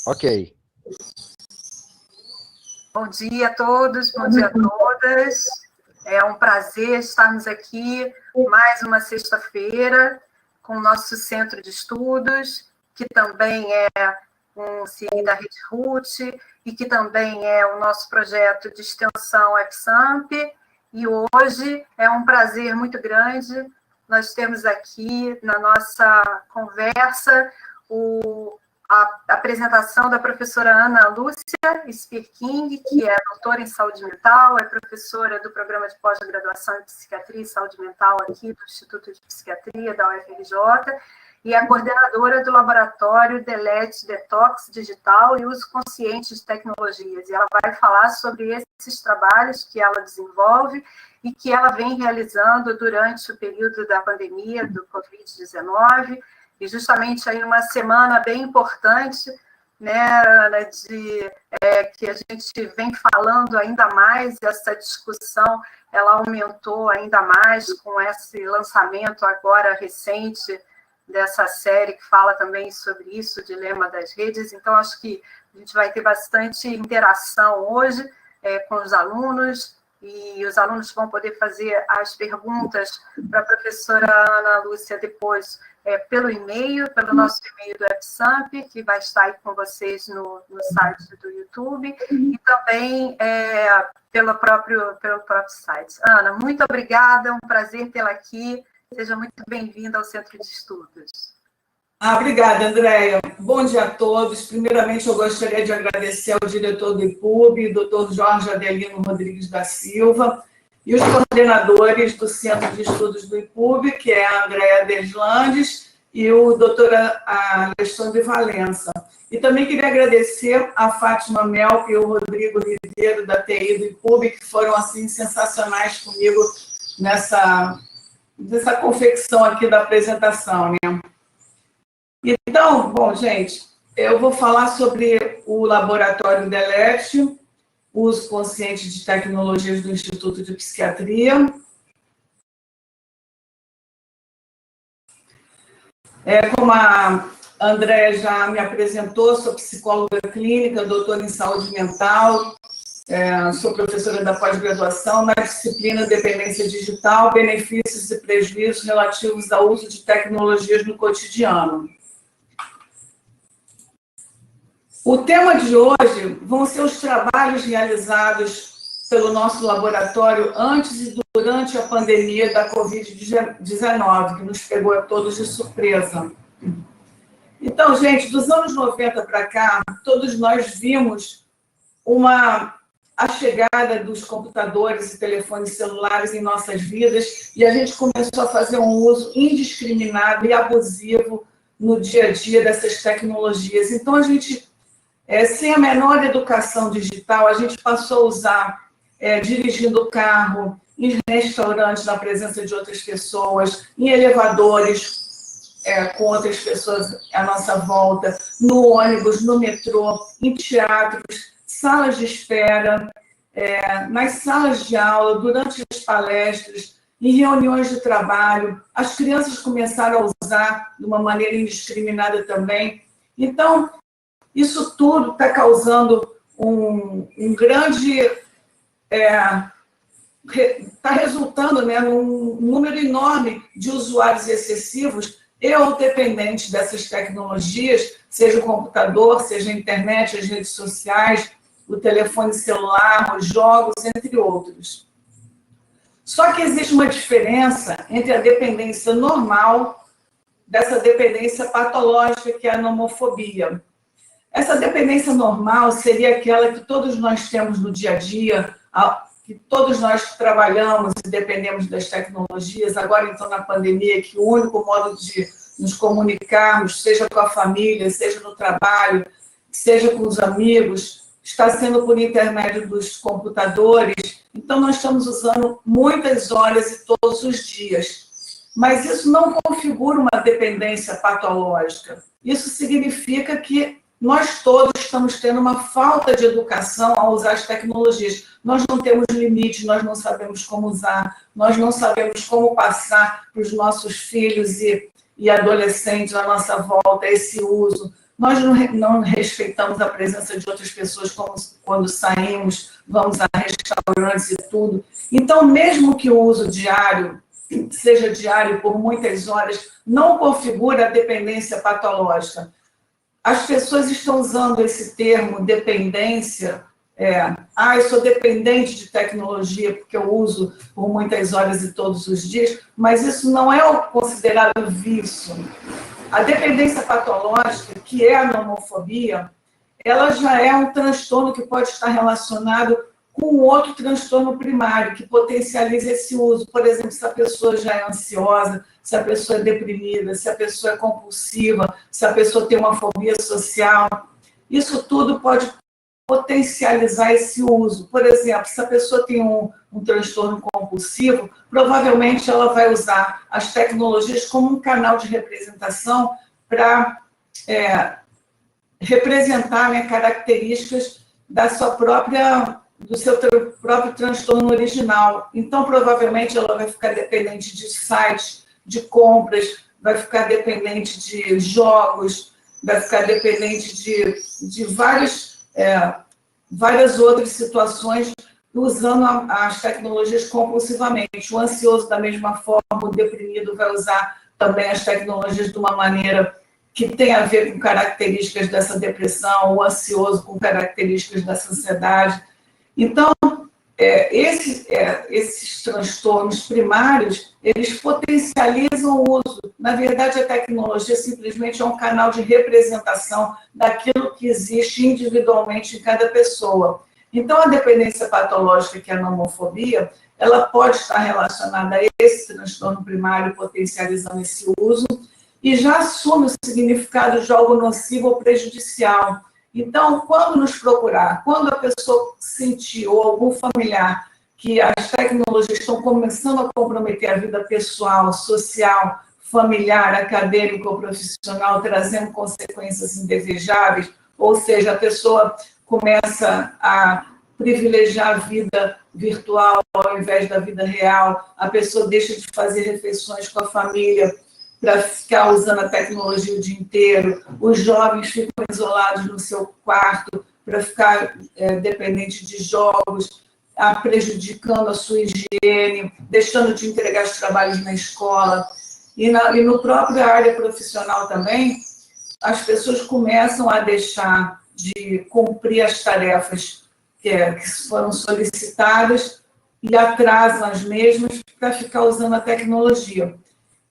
Ok. Bom dia a todos, bom dia a todas. É um prazer estarmos aqui mais uma sexta-feira com o nosso centro de estudos, que também é um CI da Rede RUT e que também é o nosso projeto de extensão EPSAMP. E hoje é um prazer muito grande nós temos aqui na nossa conversa a apresentação da professora Ana Lúcia Spierking, que é doutora em saúde mental, é professora do programa de pós-graduação em psiquiatria e saúde mental aqui do Instituto de Psiquiatria da UFRJ, e é coordenadora do laboratório Delete Detox Digital e Uso Consciente de Tecnologias. E ela vai falar sobre esses trabalhos que ela desenvolve e que ela vem realizando durante o período da pandemia do Covid-19, e justamente aí numa semana bem importante, né, Ana, que a gente vem falando ainda mais, essa discussão, ela aumentou ainda mais com esse lançamento agora recente dessa série que fala também sobre isso, o dilema das redes. Então, acho que a gente vai ter bastante interação hoje com os alunos, e os alunos vão poder fazer as perguntas para a professora Ana Lúcia depois pelo e-mail, pelo nosso e-mail do EPSAMP, que vai estar aí com vocês no site do YouTube, e também pelo próprio site. Ana, muito obrigada, é um prazer tê-la aqui. Seja muito bem-vinda ao Centro de Estudos. Obrigada, Andréia. Bom dia a todos. Primeiramente, eu gostaria de agradecer ao diretor do IPUB, doutor Jorge Adelino Rodrigues da Silva, e os coordenadores do Centro de Estudos do IPUB, que é a Andréia Deslandes e o doutor Alexandre Valença. E também queria agradecer a Fátima Melk e o Rodrigo Ribeiro, da TI do IPUB, que foram, assim, sensacionais comigo nessa confecção aqui da apresentação, né? Então, bom, gente, eu vou falar sobre o Laboratório Delete, Uso Consciente de Tecnologias do Instituto de Psiquiatria. Como a Andréia já me apresentou, sou psicóloga clínica, doutora em saúde mental, sou professora da pós-graduação na disciplina Dependência Digital, Benefícios e Prejuízos Relativos ao Uso de Tecnologias no Cotidiano. O tema de hoje vão ser os trabalhos realizados pelo nosso laboratório antes e durante a pandemia da Covid-19, que nos pegou a todos de surpresa. Então, gente, dos anos 90 para cá, todos nós vimos a chegada dos computadores e telefones celulares em nossas vidas, e a gente começou a fazer um uso indiscriminado e abusivo no dia a dia dessas tecnologias. Então, a gente, sem a menor educação digital, a gente passou a usar dirigindo o carro, em restaurantes na presença de outras pessoas, em elevadores com outras pessoas à nossa volta, no ônibus, no metrô, em teatros, salas de espera, nas salas de aula, durante as palestras, em reuniões de trabalho. As crianças começaram a usar de uma maneira indiscriminada também. Então, isso tudo está causando um grande... está resultando, né, num número enorme de usuários excessivos ou dependentes dessas tecnologias, seja o computador, seja a internet, as redes sociais, o telefone celular, os jogos, entre outros. Só que existe uma diferença entre a dependência normal dessa dependência patológica, que é a nomofobia. Essa dependência normal seria aquela que todos nós temos no dia a dia, que todos nós trabalhamos e dependemos das tecnologias, agora então na pandemia, que o único modo de nos comunicarmos, seja com a família, seja no trabalho, seja com os amigos, está sendo por intermédio dos computadores. Então nós estamos usando muitas horas e todos os dias. Mas isso não configura uma dependência patológica. Isso significa que nós todos estamos tendo uma falta de educação ao usar as tecnologias. Nós não temos limites, nós não sabemos como usar, nós não sabemos como passar para os nossos filhos e adolescentes à nossa volta esse uso. nós não respeitamos a presença de outras pessoas como quando saímos, vamos a restaurantes e tudo. Então, mesmo que o uso diário, seja diário por muitas horas, não configura a dependência patológica. As pessoas estão usando esse termo dependência, eu sou dependente de tecnologia porque eu uso por muitas horas e todos os dias, mas isso não é considerado vício. A dependência patológica, que é a nomofobia, ela já é um transtorno que pode estar relacionado com outro transtorno primário, que potencializa esse uso. Por exemplo, se a pessoa já é ansiosa, se a pessoa é deprimida, se a pessoa é compulsiva, se a pessoa tem uma fobia social, isso tudo pode potencializar esse uso. Por exemplo, se a pessoa tem um transtorno compulsivo, provavelmente ela vai usar as tecnologias como um canal de representação para representar, né, características do seu próprio transtorno original. Então, provavelmente, ela vai ficar dependente de sites, de compras, vai ficar dependente de jogos, vai ficar dependente de várias outras situações, usando as tecnologias compulsivamente. O ansioso, da mesma forma, o deprimido vai usar também as tecnologias de uma maneira que tem a ver com características dessa depressão, o ansioso com características dessa ansiedade. Então, esses transtornos primários, eles potencializam o uso. Na verdade, a tecnologia simplesmente é um canal de representação daquilo que existe individualmente em cada pessoa. Então, a dependência patológica, que é a nomofobia, ela pode estar relacionada a esse transtorno primário, potencializando esse uso, e já assume o significado de algo nocivo ou prejudicial. Então, quando nos procurar, quando a pessoa sentir, ou algum familiar, que as tecnologias estão começando a comprometer a vida pessoal, social, familiar, acadêmica ou profissional, trazendo consequências indesejáveis, ou seja, a pessoa começa a privilegiar a vida virtual ao invés da vida real, a pessoa deixa de fazer refeições com a família para ficar usando a tecnologia o dia inteiro, os jovens ficam isolados no seu quarto para ficar dependente de jogos, prejudicando a sua higiene, deixando de entregar os trabalhos na escola. E no próprio área profissional também, as pessoas começam a deixar de cumprir as tarefas que foram solicitadas e atrasam as mesmas para ficar usando a tecnologia.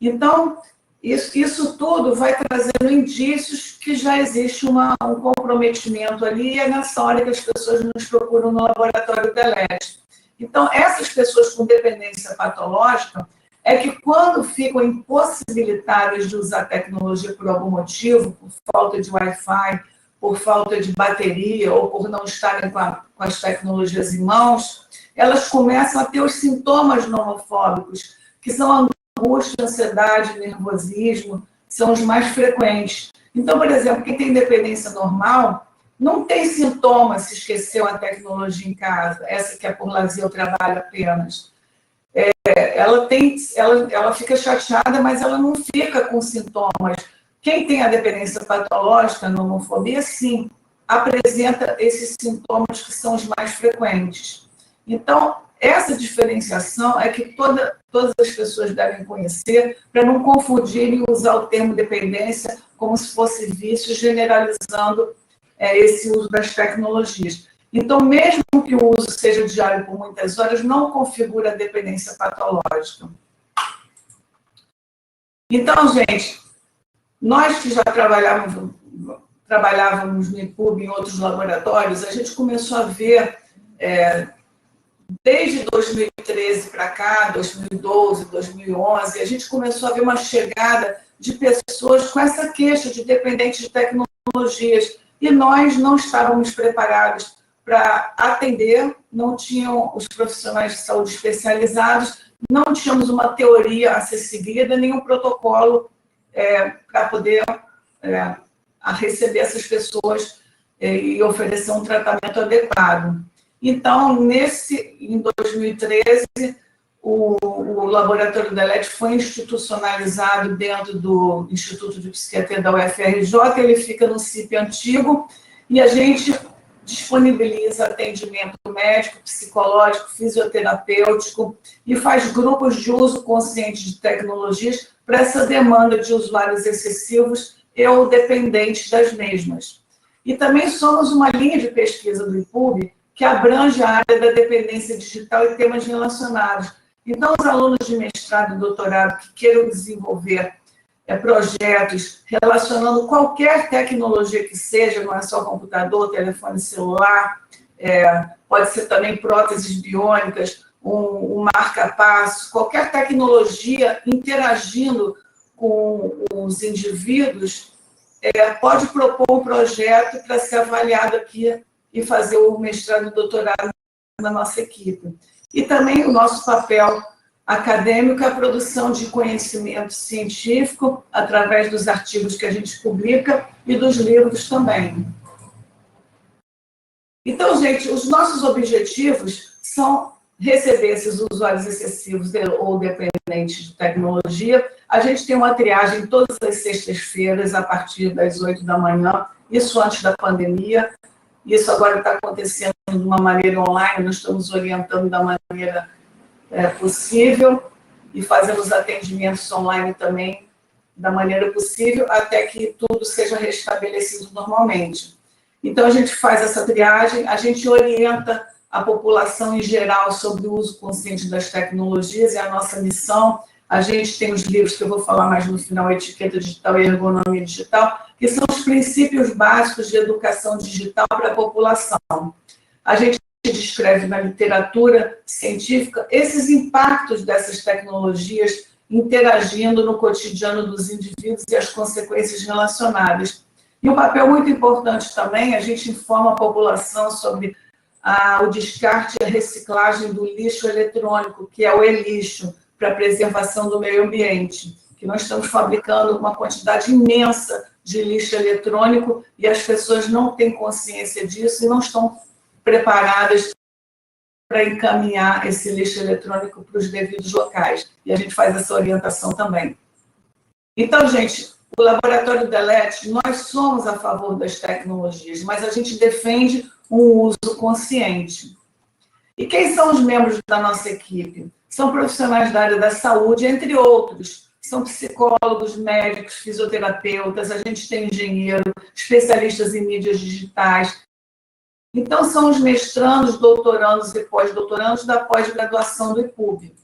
Então, isso tudo vai trazendo indícios que já existe um comprometimento ali, e é nessa hora que as pessoas nos procuram no laboratório DELET. Então, essas pessoas com dependência patológica é que, quando ficam impossibilitadas de usar tecnologia por algum motivo, por falta de Wi-Fi, por falta de bateria, ou por não estarem com as tecnologias em mãos, elas começam a ter os sintomas nomofóbicos, que são a angústia, ansiedade, nervosismo, são os mais frequentes. Então, por exemplo, quem tem dependência normal não tem sintomas se esqueceu a tecnologia em casa, essa que é por lazer ou trabalho apenas. Ela fica chateada, mas ela não fica com sintomas. Quem tem a dependência patológica, a nomofobia, sim, apresenta esses sintomas que são os mais frequentes. Então, essa diferenciação é que todas as pessoas devem conhecer, para não confundirem e usar o termo dependência como se fosse vício, generalizando esse uso das tecnologias. Então, mesmo que o uso seja diário por muitas horas, não configura a dependência patológica. Então, gente, nós que já trabalhávamos no IPUB, em outros laboratórios, a gente começou a ver, desde 2013 para cá, 2012, 2011, a gente começou a ver uma chegada de pessoas com essa queixa de dependentes de tecnologias, e nós não estávamos preparados para atender, não tinham os profissionais de saúde especializados, não tínhamos uma teoria a ser seguida, nenhum protocolo para poder receber essas pessoas e oferecer um tratamento adequado. Então, em 2013, o Laboratório DELET foi institucionalizado dentro do Instituto de Psiquiatria da UFRJ, ele fica no CIP antigo, e a gente disponibiliza atendimento médico, psicológico, fisioterapêutico e faz grupos de uso consciente de tecnologias para essa demanda de usuários excessivos e ou dependentes das mesmas. E também somos uma linha de pesquisa do IPUB que abrange a área da dependência digital e temas relacionados. Então, os alunos de mestrado e doutorado que queiram desenvolver projetos relacionando qualquer tecnologia que seja, não é só computador, telefone celular, pode ser também próteses biônicas, um marca-passo, qualquer tecnologia interagindo com os indivíduos, pode propor um projeto para ser avaliado aqui e fazer o mestrado e doutorado na nossa equipe. E também o nosso papel acadêmico é a produção de conhecimento científico através dos artigos que a gente publica e dos livros também. Então, gente, os nossos objetivos são receber esses usuários excessivos ou dependentes de tecnologia. A gente tem uma triagem todas as sextas-feiras, a partir das 8 da manhã, isso antes da pandemia. Isso agora está acontecendo de uma maneira online, nós estamos orientando da maneira possível e fazendo os atendimentos online também da maneira possível, até que tudo seja restabelecido normalmente. Então, a gente faz essa triagem, a gente orienta a população em geral sobre o uso consciente das tecnologias, é a nossa missão. A gente tem os livros que eu vou falar mais no final, Etiqueta Digital e Ergonomia Digital, que são os princípios básicos de educação digital para a população. A gente descreve na literatura científica esses impactos dessas tecnologias interagindo no cotidiano dos indivíduos e as consequências relacionadas. E um papel muito importante também, a gente informa a população sobre o descarte e a reciclagem do lixo eletrônico, que é o e-lixo, para a preservação do meio ambiente, que nós estamos fabricando uma quantidade imensa de lixo eletrônico e as pessoas não têm consciência disso e não estão preparadas para encaminhar esse lixo eletrônico para os devidos locais. E a gente faz essa orientação também. Então, gente, o Laboratório DELET, nós somos a favor das tecnologias, mas a gente defende um uso consciente. E quem são os membros da nossa equipe? São profissionais da área da saúde, entre outros. São psicólogos, médicos, fisioterapeutas, a gente tem engenheiro, especialistas em mídias digitais. Então, são os mestrandos, doutorandos e pós-doutorandos da pós-graduação do IPUB.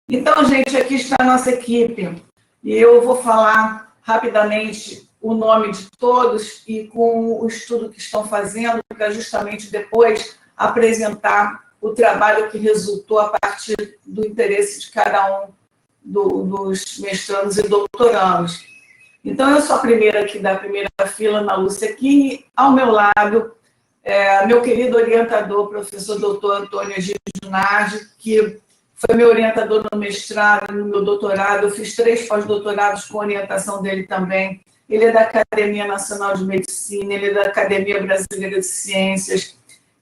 Então, gente, aqui está a nossa equipe. E eu vou falar rapidamente o nome de todos e com o estudo que estão fazendo, para justamente depois apresentar o trabalho que resultou a partir do interesse de cada um dos mestrandos e doutorandos. Então, eu sou a primeira aqui da primeira fila, Ana Lúcia King. Ao meu lado, meu querido orientador, professor doutor Antônio Egídio Nardi, que foi meu orientador no mestrado, no meu doutorado. Eu fiz 3 pós-doutorados com orientação dele também. Ele é da Academia Nacional de Medicina, ele é da Academia Brasileira de Ciências.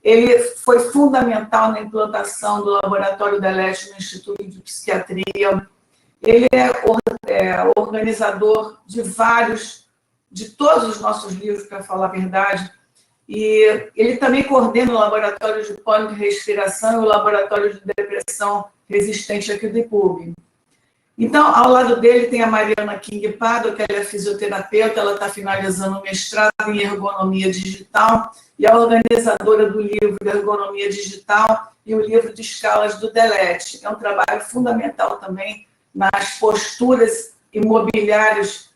Ele foi fundamental na implantação do Laboratório DELET no Instituto de Psiquiatria. Ele é organizador de todos os nossos livros, para falar a verdade, e ele também coordena o Laboratório de Pânico e Respiração e o Laboratório de Depressão Resistente aqui do IPUB. Então, ao lado dele tem a Mariana King Pado, que ela é fisioterapeuta, ela está finalizando o mestrado em Ergonomia Digital e é organizadora do livro Ergonomia Digital e o livro de escalas do DELET. É um trabalho fundamental também nas posturas e mobiliários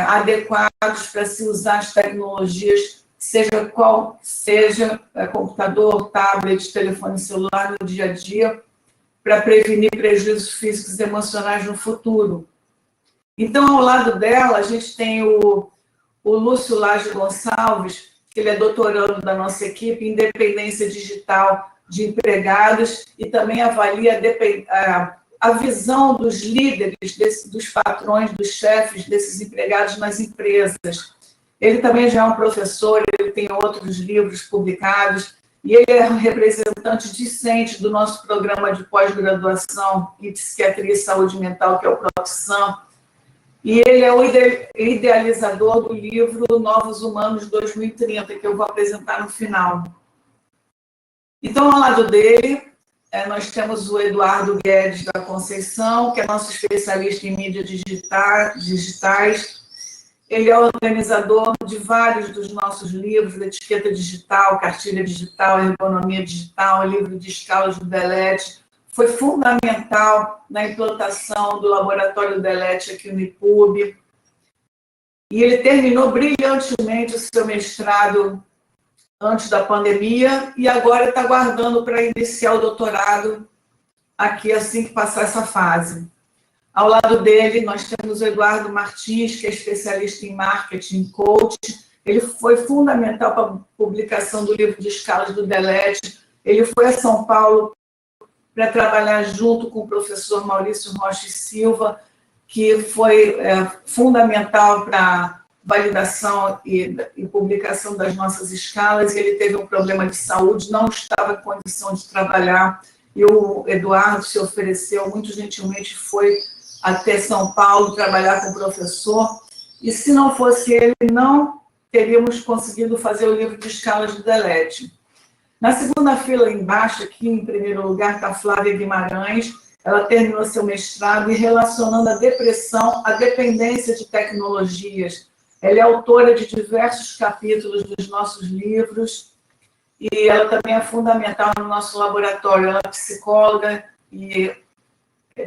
adequados para se usar as tecnologias, seja qual seja, computador, tablet, telefone celular no dia a dia, para prevenir prejuízos físicos e emocionais no futuro. Então, ao lado dela, a gente tem o Lúcio Lage Gonçalves, que ele é doutorando da nossa equipe em dependência digital de empregados e também avalia a visão dos líderes, dos patrões, dos chefes desses empregados nas empresas. Ele também já é um professor, ele tem outros livros publicados, e ele é representante discente do nosso programa de pós-graduação em Psiquiatria e Saúde Mental, que é o PROPSAM, e ele é o idealizador do livro Novos Humanos 2030, que eu vou apresentar no final. Então, ao lado dele, nós temos o Eduardo Guedes da Conceição, que é nosso especialista em mídias digitais. Ele é organizador de vários dos nossos livros, Etiqueta Digital, Cartilha Digital, Ergonomia Digital, Livro de Escalas do Delete. Foi fundamental na implantação do Laboratório Delete aqui no IPUB. E ele terminou brilhantemente o seu mestrado antes da pandemia e agora está aguardando para iniciar o doutorado aqui assim que passar essa fase. Ao lado dele, nós temos o Eduardo Martins, que é especialista em marketing, coach. Ele foi fundamental para a publicação do livro de escalas do Delete. Ele foi a São Paulo para trabalhar junto com o professor Maurício Rocha e Silva, que foi fundamental para a validação e publicação das nossas escalas. Ele teve um problema de saúde, não estava em condição de trabalhar, e o Eduardo se ofereceu, muito gentilmente foi até São Paulo trabalhar com o professor, e se não fosse ele, não teríamos conseguido fazer o livro de escalas do Delete. Na segunda fila embaixo, aqui em primeiro lugar, está a Flávia Guimarães. Ela terminou seu mestrado e relacionando a depressão à dependência de tecnologias. Ela é autora de diversos capítulos dos nossos livros e ela também é fundamental no nosso laboratório. Ela é psicóloga e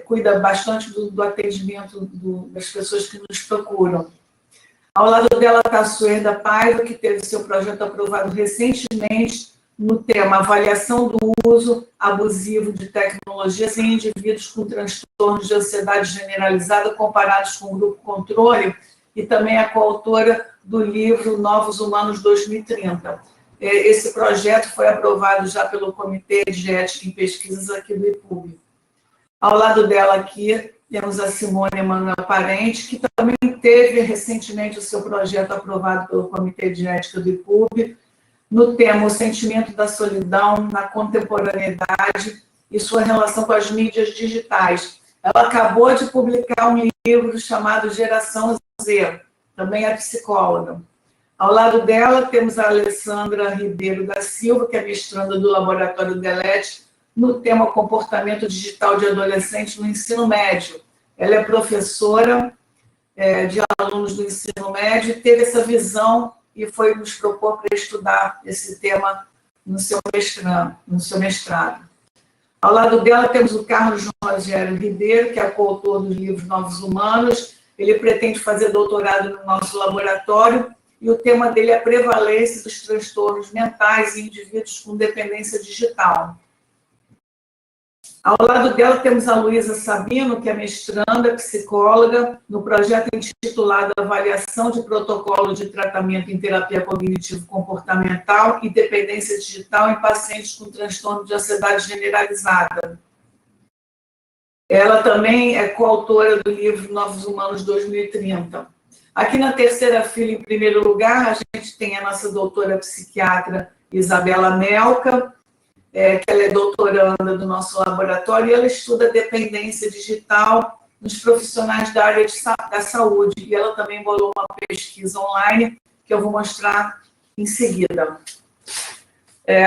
cuida bastante do atendimento das pessoas que nos procuram. Ao lado dela está a Suerda Paiva, que teve seu projeto aprovado recentemente no tema avaliação do uso abusivo de tecnologias em indivíduos com transtornos de ansiedade generalizada comparados com o grupo controle, e também é coautora do livro Novos Humanos 2030. Esse projeto foi aprovado já pelo Comitê de Ética em Pesquisas aqui do IPUB. Ao lado dela aqui temos a Simone Emanuel Parente, que também teve recentemente o seu projeto aprovado pelo Comitê de Ética do IPUB, no tema O Sentimento da Solidão na Contemporaneidade e sua relação com as mídias digitais. Ela acabou de publicar um livro chamado Geração Z, também é psicóloga. Ao lado dela temos a Alessandra Ribeiro da Silva, que é mestranda do Laboratório Delete, no tema Comportamento Digital de Adolescentes no Ensino Médio. Ela é professora de alunos do ensino médio e teve essa visão e foi nos propor para estudar esse tema no seu mestrado. Ao lado dela temos o Carlos Rogério Ribeiro, que é coautor dos livros Novos Humanos. Ele pretende fazer doutorado no nosso laboratório e o tema dele é a prevalência dos transtornos mentais em indivíduos com dependência digital. Ao lado dela temos a Luísa Sabino, que é mestranda, psicóloga, no projeto intitulado Avaliação de Protocolo de Tratamento em Terapia Cognitivo-Comportamental e Dependência Digital em Pacientes com Transtorno de Ansiedade Generalizada. Ela também é coautora do livro Novos Humanos 2030. Aqui na terceira fila, em primeiro lugar, a gente tem a nossa doutora psiquiatra Isabela Melca, que ela é doutoranda do nosso laboratório, e ela estuda dependência digital nos profissionais da área da saúde. E ela também bolou uma pesquisa online, que eu vou mostrar em seguida.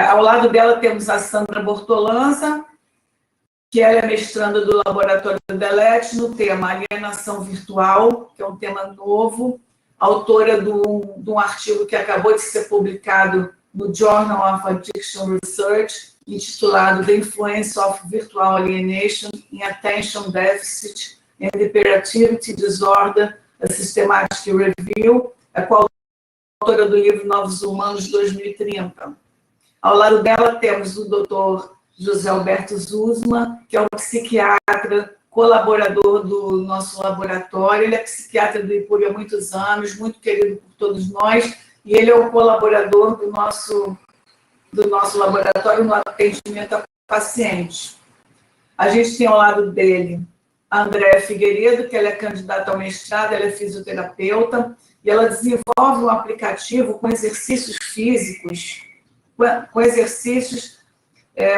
Ao lado dela temos a Sandra Bortolanza, que ela é mestranda do Laboratório Delete no tema Alienação Virtual, que é um tema novo, autora de um artigo que acabou de ser publicado no Journal of Addiction Research, intitulado The Influence of Virtual Alienation in Attention Deficit and Hyperactivity Disorder, a Systematic Review, a coautora do livro Novos Humanos 2030. Ao lado dela temos o Dr. José Alberto Zuzma, que é um psiquiatra, colaborador do nosso laboratório. Ele é psiquiatra do IPUB há muitos anos, muito querido por todos nós, e ele é um colaborador do nosso laboratório no atendimento a pacientes. A gente tem ao lado dele a Andréa Figueiredo, que ela é candidata ao mestrado, ela é fisioterapeuta, e ela desenvolve um aplicativo com exercícios físicos com exercícios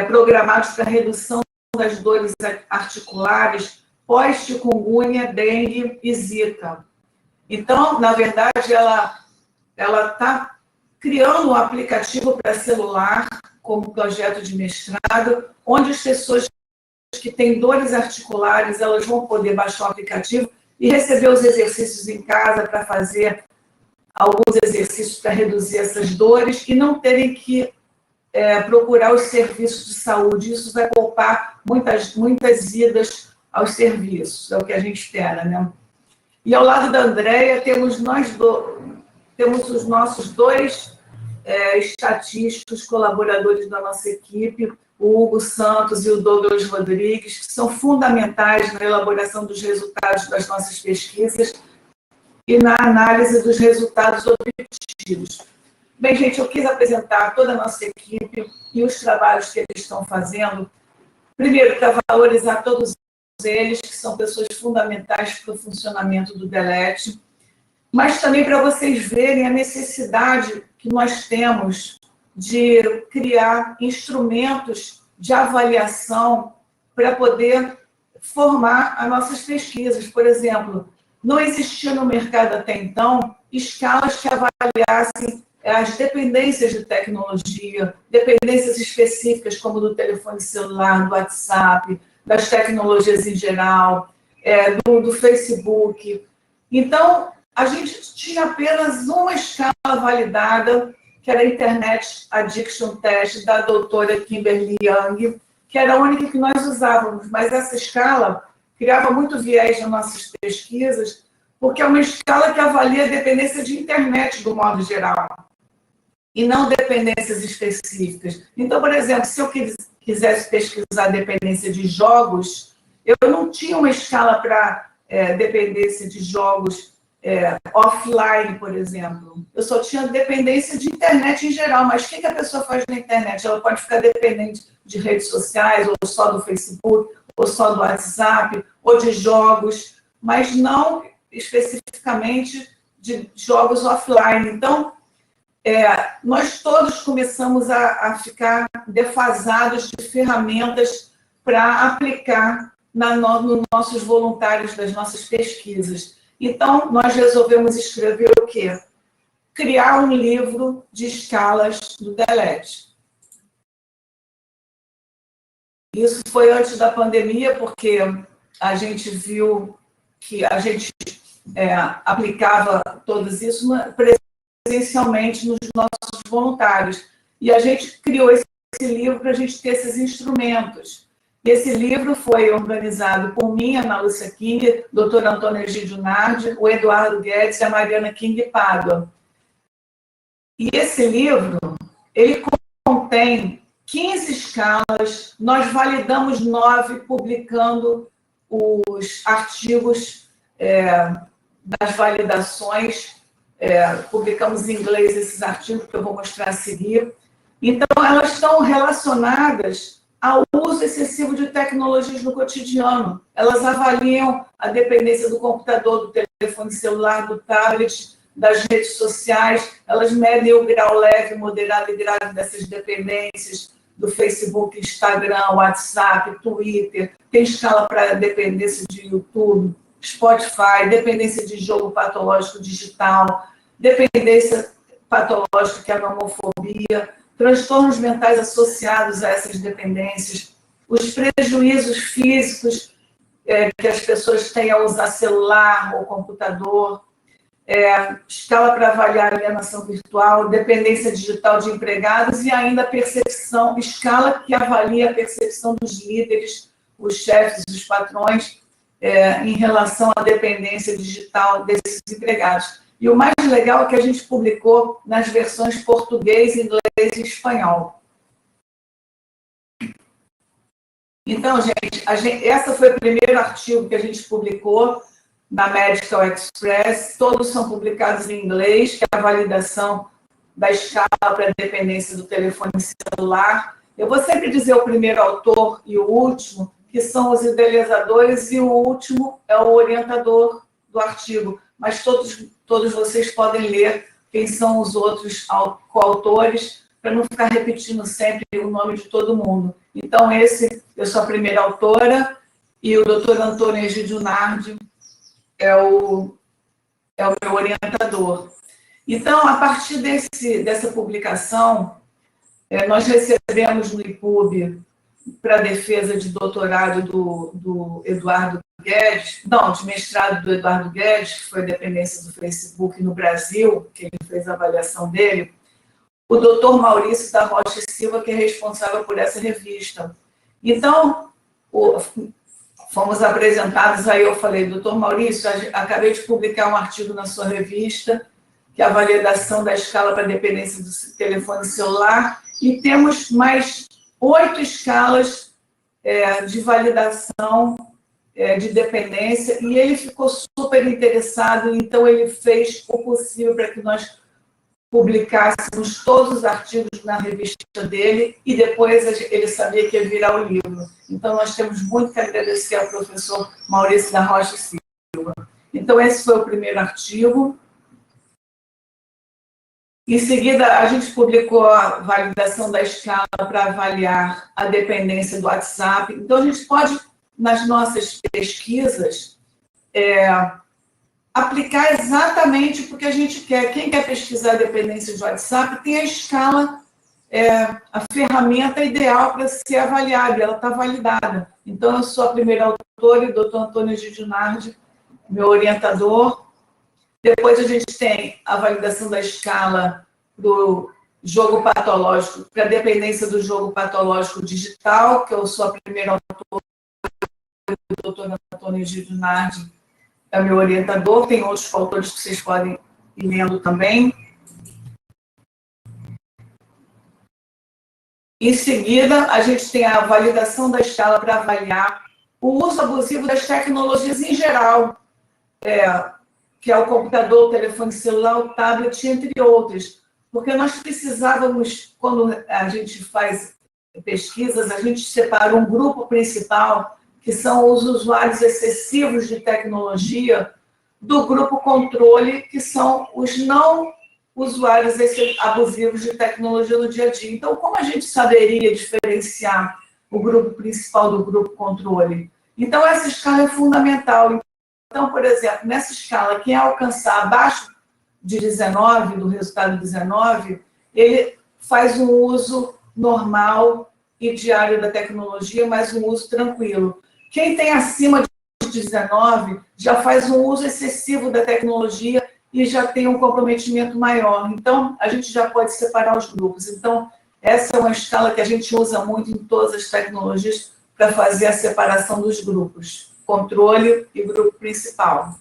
programados para redução das dores articulares pós-chikungunya, dengue e zika. Então, na verdade, ela está criando um aplicativo para celular, como projeto de mestrado, onde as pessoas que têm dores articulares, elas vão poder baixar o aplicativo e receber os exercícios em casa para fazer alguns exercícios para reduzir essas dores e não terem que procurar os serviços de saúde. Isso vai poupar muitas idas aos serviços, é o que a gente espera, né? E ao lado da Andréia, temos os nossos dois estatísticos colaboradores da nossa equipe, o Hugo Santos e o Douglas Rodrigues, que são fundamentais na elaboração dos resultados das nossas pesquisas e na análise dos resultados obtidos. Bem, gente, eu quis apresentar toda a nossa equipe e os trabalhos que eles estão fazendo. Primeiro, para valorizar todos eles, que são pessoas fundamentais para o funcionamento do DELET, mas também para vocês verem a necessidade que nós temos de criar instrumentos de avaliação para poder formar as nossas pesquisas. Por exemplo, não existia no mercado até então escalas que avaliassem as dependências de tecnologia, dependências específicas como do telefone celular, do WhatsApp, das tecnologias em geral, do Facebook. Então, a gente tinha apenas uma escala validada, que era a Internet Addiction Test, da doutora Kimberly Young, que era a única que nós usávamos, mas essa escala criava muito viés nas nossas pesquisas, porque é uma escala que avalia a dependência de internet, do modo geral, e não dependências específicas. Então, por exemplo, se eu quisesse pesquisar dependência de jogos, eu não tinha uma escala para dependência de jogos offline, por exemplo. Eu só tinha dependência de internet em geral, mas o que a pessoa faz na internet? Ela pode ficar dependente de redes sociais, ou só do Facebook, ou só do WhatsApp, ou de jogos, mas não especificamente de jogos offline. Então, nós todos começamos a ficar defasados de ferramentas para aplicar nos nossos voluntários das nossas pesquisas. Então, nós resolvemos escrever o quê? Criar um livro de escalas do DELET. Isso foi antes da pandemia, porque a gente viu que a gente aplicava todos isso presencialmente nos nossos voluntários. E a gente criou esse livro para a gente ter esses instrumentos. E esse livro foi organizado por mim, Ana Lúcia King, doutor Antônio Egídio Nardi, o Eduardo Guedes e a Mariana King Pádua. E esse livro, ele contém 15 escalas, nós validamos 9, publicando os artigos das validações, publicamos em inglês esses artigos que eu vou mostrar a seguir. Então, elas estão relacionadas ao uso excessivo de tecnologias no cotidiano. Elas avaliam a dependência do computador, do telefone celular, do tablet, das redes sociais, elas medem o grau leve, moderado e grave dessas dependências, do Facebook, Instagram, WhatsApp, Twitter, tem escala para dependência de YouTube, Spotify, dependência de jogo patológico digital, dependência patológica que é a nomofobia, transtornos mentais associados a essas dependências, os prejuízos físicos que as pessoas têm ao usar celular ou computador, escala para avaliar alienação virtual, dependência digital de empregados e ainda a percepção, escala que avalia a percepção dos líderes, os chefes, os patrões, em relação à dependência digital desses empregados. E o mais legal é que a gente publicou nas versões português, inglês e espanhol. Então, gente, esse foi o primeiro artigo que a gente publicou na Medical Express. Todos são publicados em inglês, que é a validação da escala para a dependência do telefone celular. Eu vou sempre dizer o primeiro autor e o último, que são os idealizadores, e o último é o orientador do artigo. Mas todos vocês podem ler quem são os outros coautores para não ficar repetindo sempre o nome de todo mundo. Então, eu sou a primeira autora, e o Dr. Antônio Egídio Nardi é o meu orientador. Então, a partir dessa publicação, nós recebemos no IPUB, para a defesa de doutorado do Eduardo Guedes, não, de mestrado do Eduardo Guedes, que foi a dependência do Facebook no Brasil, que ele fez a avaliação dele, o doutor Maurício da Rocha Silva, que é responsável por essa revista. Então, fomos apresentados, aí eu falei, doutor Maurício, acabei de publicar um artigo na sua revista, que é a validação da escala para dependência do telefone celular, e temos mais 8 escalas de validação de dependência, e ele ficou super interessado, então ele fez o possível para que nós publicássemos todos os artigos na revista dele, e depois ele sabia que ia virar o livro. Então, nós temos muito que agradecer ao professor Maurício da Rocha Silva. Então, esse foi o primeiro artigo. Em seguida, a gente publicou a validação da escala para avaliar a dependência do WhatsApp. Então, a gente pode, nas nossas pesquisas, aplicar exatamente o que a gente quer. Quem quer pesquisar a dependência de WhatsApp tem a escala, a ferramenta ideal para ser avaliada, ela está validada. Então, eu sou a primeira autora, e o doutor Antônio Egídio Nardi, meu orientador. Depois a gente tem a validação da escala do jogo patológico, para a dependência do jogo patológico digital, que eu sou a primeira autora, o doutor Antônio Egídio Nardi é meu orientador, tem outros autores que vocês podem ir lendo também. Em seguida, a gente tem a validação da escala para avaliar o uso abusivo das tecnologias em geral, que é o computador, o telefone celular, o tablet, entre outros. Porque nós precisávamos, quando a gente faz pesquisas, a gente separa um grupo principal, que são os usuários excessivos de tecnologia, do grupo controle, que são os não usuários abusivos de tecnologia no dia a dia. Então, como a gente saberia diferenciar o grupo principal do grupo controle? Então, essa escala é fundamental. Então, por exemplo, nessa escala, quem alcançar abaixo de 19, do resultado 19, ele faz um uso normal e diário da tecnologia, mas um uso tranquilo. Quem tem acima de 19 já faz um uso excessivo da tecnologia e já tem um comprometimento maior. Então, a gente já pode separar os grupos. Então, essa é uma escala que a gente usa muito em todas as tecnologias para fazer a separação dos grupos. Controle e grupo principal.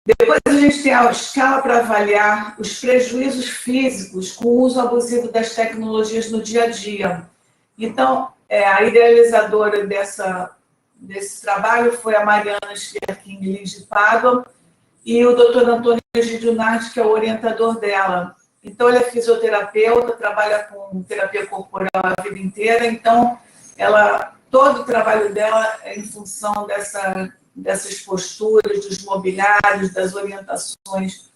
Depois a gente tem a escala para avaliar os prejuízos físicos com o uso abusivo das tecnologias no dia a dia. Então, a idealizadora desse trabalho foi a Mariana Schierking de Pádua e o Dr. Antônio Egídio Nardi, que é o orientador dela. Então, ela é fisioterapeuta, trabalha com terapia corporal a vida inteira, então, todo o trabalho dela é em função dessas posturas, dos mobiliários, das orientações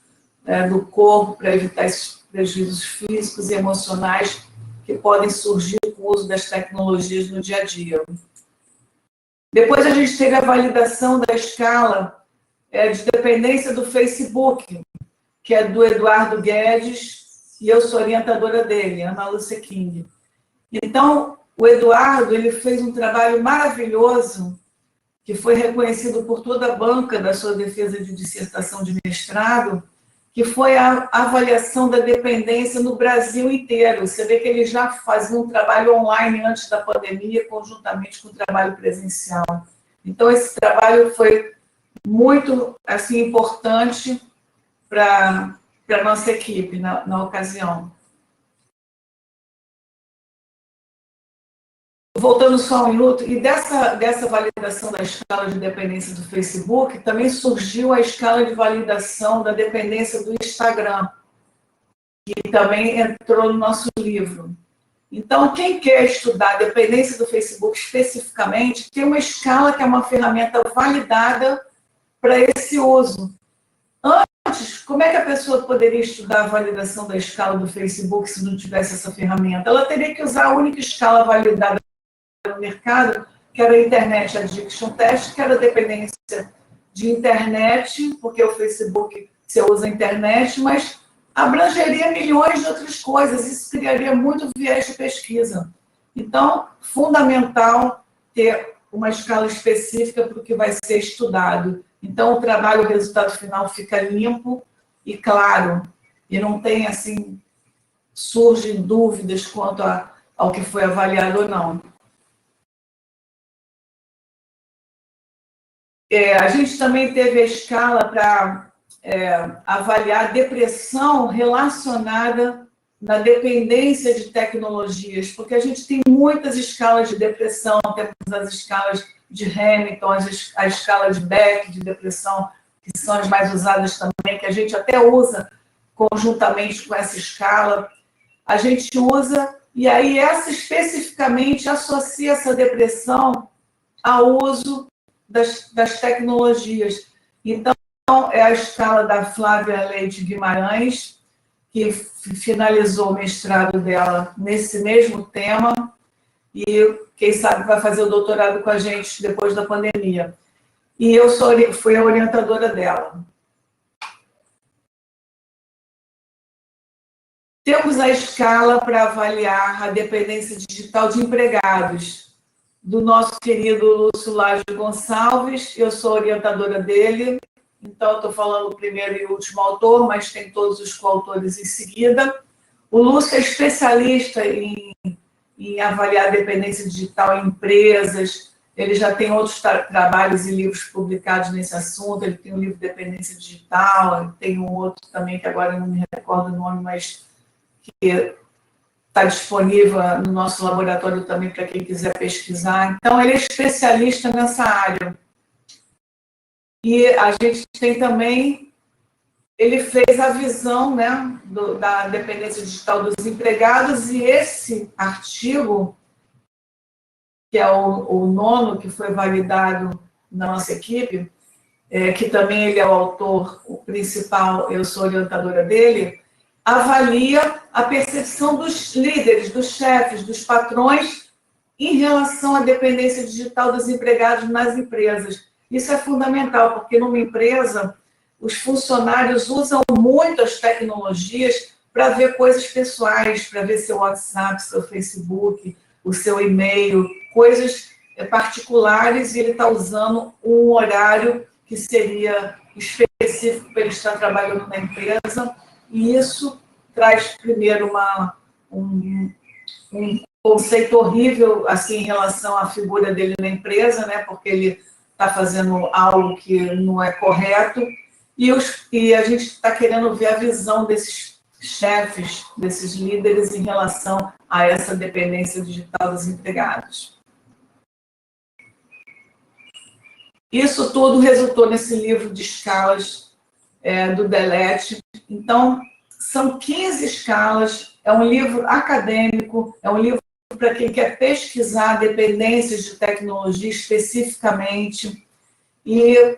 do corpo para evitar esses prejuízos físicos e emocionais que podem surgir com o uso das tecnologias no dia a dia. Depois a gente teve a validação da escala de dependência do Facebook, que é do Eduardo Guedes, e eu sou orientadora dele, Ana Lúcia King. Então, o Eduardo ele fez um trabalho maravilhoso, que foi reconhecido por toda a banca da sua defesa de dissertação de mestrado, que foi a avaliação da dependência no Brasil inteiro. Você vê que ele já fazia um trabalho online antes da pandemia, conjuntamente com o trabalho presencial. Então, esse trabalho foi muito assim, importante para a nossa equipe na ocasião. Voltando só um minuto, e dessa validação da escala de dependência do Facebook, também surgiu a escala de validação da dependência do Instagram, que também entrou no nosso livro. Então, quem quer estudar a dependência do Facebook especificamente, tem uma escala que é uma ferramenta validada para esse uso. Antes, como é que a pessoa poderia estudar a validação da escala do Facebook se não tivesse essa ferramenta? Ela teria que usar a única escala validada no mercado, que era a Internet Addiction Test, que era a dependência de internet, porque o Facebook, você usa a internet, mas abrangeria milhões de outras coisas, isso criaria muito viés de pesquisa. Então, fundamental ter uma escala específica para o que vai ser estudado. Então, o trabalho, o resultado final fica limpo e claro, e não tem, assim, surgem dúvidas quanto ao que foi avaliado ou não. A gente também teve a escala para avaliar depressão relacionada na dependência de tecnologias, porque a gente tem muitas escalas de depressão, temos as escalas de Hamilton, a escala de Beck de depressão, que são as mais usadas também, que a gente até usa conjuntamente com essa escala. A gente usa, e aí essa especificamente associa essa depressão ao uso das tecnologias. Então, é a escala da Flávia Leite Guimarães, que finalizou o mestrado dela nesse mesmo tema, e quem sabe vai fazer o doutorado com a gente depois da pandemia. E eu fui a orientadora dela. Temos a escala para avaliar a dependência digital de empregados, do nosso querido Lúcio Lage Gonçalves, eu sou orientadora dele, então estou falando o primeiro e último autor, mas tem todos os coautores em seguida. O Lúcio é especialista em avaliar a dependência digital em empresas, ele já tem outros trabalhos e livros publicados nesse assunto, ele tem um livro Dependência Digital, ele tem um outro também, que agora eu não me recordo o nome, mas que está disponível no nosso laboratório também para quem quiser pesquisar. Então, ele é especialista nessa área. E a gente tem também, ele fez a visão, né, da dependência digital dos empregados, e esse artigo, que é o nono, que foi validado na nossa equipe, que também ele é o autor, o principal, eu sou orientadora dele, avalia a percepção dos líderes, dos chefes, dos patrões em relação à dependência digital dos empregados nas empresas. Isso é fundamental, porque numa empresa, os funcionários usam muito as tecnologias para ver coisas pessoais, para ver seu WhatsApp, seu Facebook, o seu e-mail, coisas particulares, e ele está usando um horário que seria específico para ele estar trabalhando na empresa. E isso traz, primeiro, um conceito horrível assim, em relação à figura dele na empresa, né, porque ele está fazendo algo que não é correto, e a gente está querendo ver a visão desses chefes, desses líderes, em relação a essa dependência digital dos empregados. Isso tudo resultou nesse livro de escalas do Delete. Então, são 15 escalas, é um livro acadêmico, é um livro para quem quer pesquisar dependências de tecnologia especificamente, e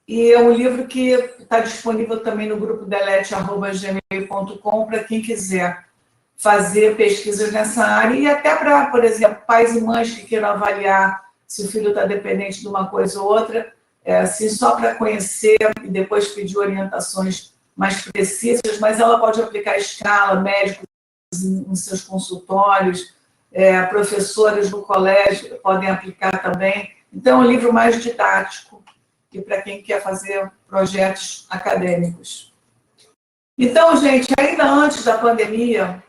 é um livro que está disponível também no grupo delete@gmail.com para quem quiser fazer pesquisas nessa área, e até para, por exemplo, pais e mães que queiram avaliar se o filho está dependente de uma coisa ou outra, assim, só para conhecer e depois pedir orientações mais precisas, mas ela pode aplicar a escala, médicos nos seus consultórios, professores no colégio podem aplicar também. Então, é um livro mais didático e para quem quer fazer projetos acadêmicos. Então, gente, ainda antes da pandemia,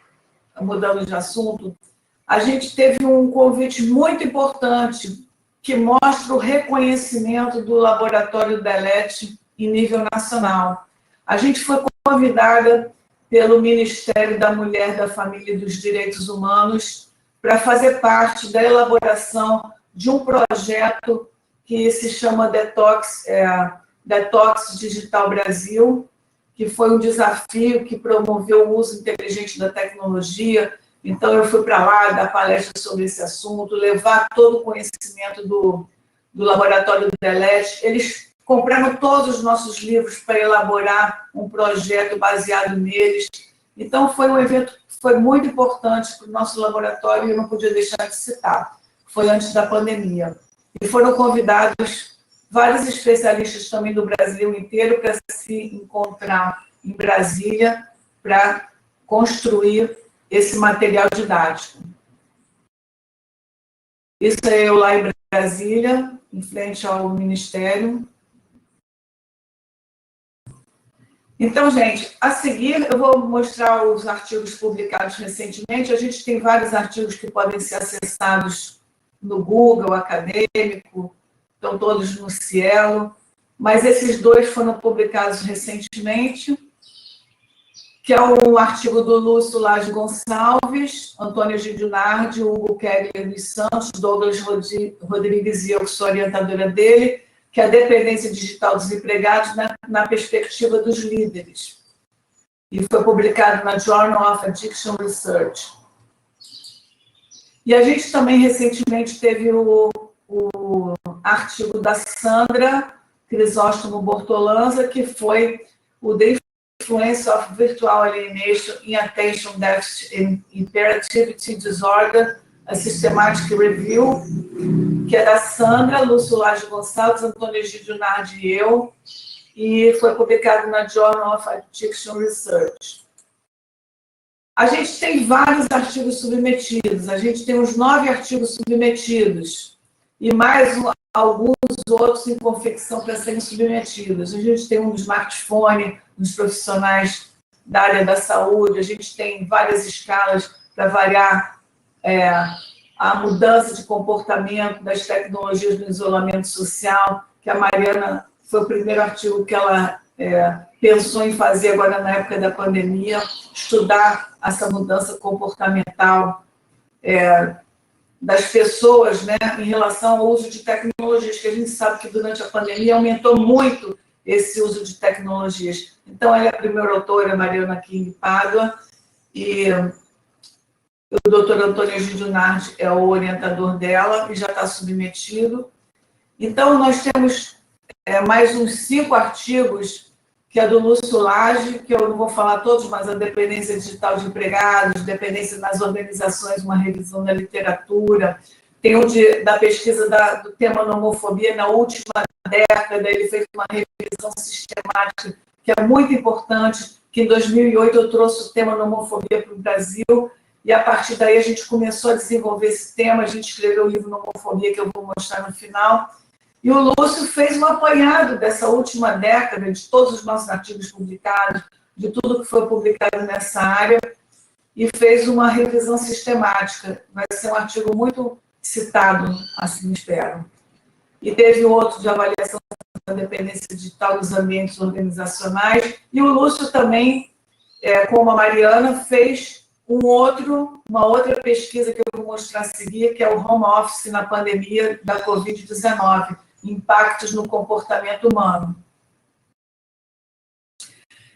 mudando de assunto, a gente teve um convite muito importante que mostra o reconhecimento do Laboratório Delete em nível nacional. A gente foi convidada pelo Ministério da Mulher, da Família e dos Direitos Humanos para fazer parte da elaboração de um projeto que se chama Detox Digital Brasil, que foi um desafio que promoveu o uso inteligente da tecnologia. Então, eu fui para lá dar palestra sobre esse assunto, levar todo o conhecimento do Laboratório do Delete. Eles compramos todos os nossos livros para elaborar um projeto baseado neles. Então, foi um evento que foi muito importante para o nosso laboratório e eu não podia deixar de citar. Foi antes da pandemia. E foram convidados vários especialistas também do Brasil inteiro para se encontrar em Brasília para construir esse material didático. Isso é eu lá em Brasília, em frente ao Ministério. Então, gente, a seguir eu vou mostrar os artigos publicados recentemente. A gente tem vários artigos que podem ser acessados no Google Acadêmico, estão todos no Cielo, mas esses dois foram publicados recentemente, que é um artigo do Lúcio Lage Gonçalves, Antônio Gidinardi, Hugo Kegler dos Santos, Douglas Rodrigues e eu, que sou orientadora dele, que é a dependência digital dos empregados na perspectiva dos líderes. E foi publicado na Journal of Addiction Research. E a gente também recentemente teve o artigo da Sandra Crisóstomo Bortolanza, que foi o The Influence of Virtual Alienation in Attention Deficit and Hyperactivity Disorder, a Systematic Review, que é da Sandra, Lúcio Lage Gonçalves, Antônio Gidinardi e eu, e foi publicado na Journal of Addiction Research. A gente tem vários artigos submetidos, a gente tem uns 9 artigos submetidos, e mais alguns outros em confecção para serem submetidos. A gente tem um do smartphone, dos profissionais da área da saúde, a gente tem várias escalas para variar a mudança de comportamento das tecnologias do isolamento social, que a Mariana foi o primeiro artigo que ela pensou em fazer agora na época da pandemia, estudar essa mudança comportamental das pessoas, né, em relação ao uso de tecnologias, que a gente sabe que durante a pandemia aumentou muito esse uso de tecnologias. Então, ela é a primeira autora, Mariana King Pádua, e o doutor Antônio Gidinardi é o orientador dela e já está submetido. Então, nós temos mais uns 5 artigos, que é do Lúcio Lage, que eu não vou falar todos, mas a dependência digital de empregados, dependência nas organizações, uma revisão da literatura. Tem o da pesquisa do tema da homofobia na última década, ele fez uma revisão sistemática, que é muito importante, que em 2008 eu trouxe o tema da homofobia para o Brasil, e a partir daí a gente começou a desenvolver esse tema, a gente escreveu o livro Homofobia, que eu vou mostrar no final, e o Lúcio fez um apanhado dessa última década, de todos os nossos artigos publicados, de tudo que foi publicado nessa área, e fez uma revisão sistemática. Vai ser um artigo muito citado, assim espero. E teve outro de avaliação da dependência digital dos ambientes organizacionais, e o Lúcio também, como a Mariana, fez uma outra pesquisa que eu vou mostrar a seguir, que é o Home Office na pandemia da Covid-19, impactos no comportamento humano.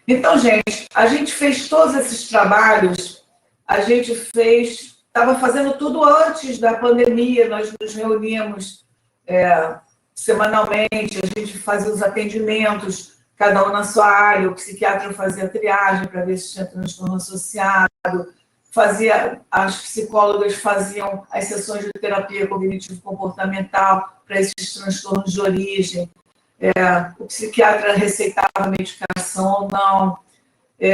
Então, gente, a gente fez todos esses trabalhos, estava fazendo tudo antes da pandemia, nós nos reuníamos semanalmente, a gente fazia os atendimentos, cada um na sua área, o psiquiatra fazia triagem para ver se tinha transtorno associado, as psicólogas faziam as sessões de terapia cognitivo-comportamental para esses transtornos de origem, o psiquiatra receitava medicação ou não,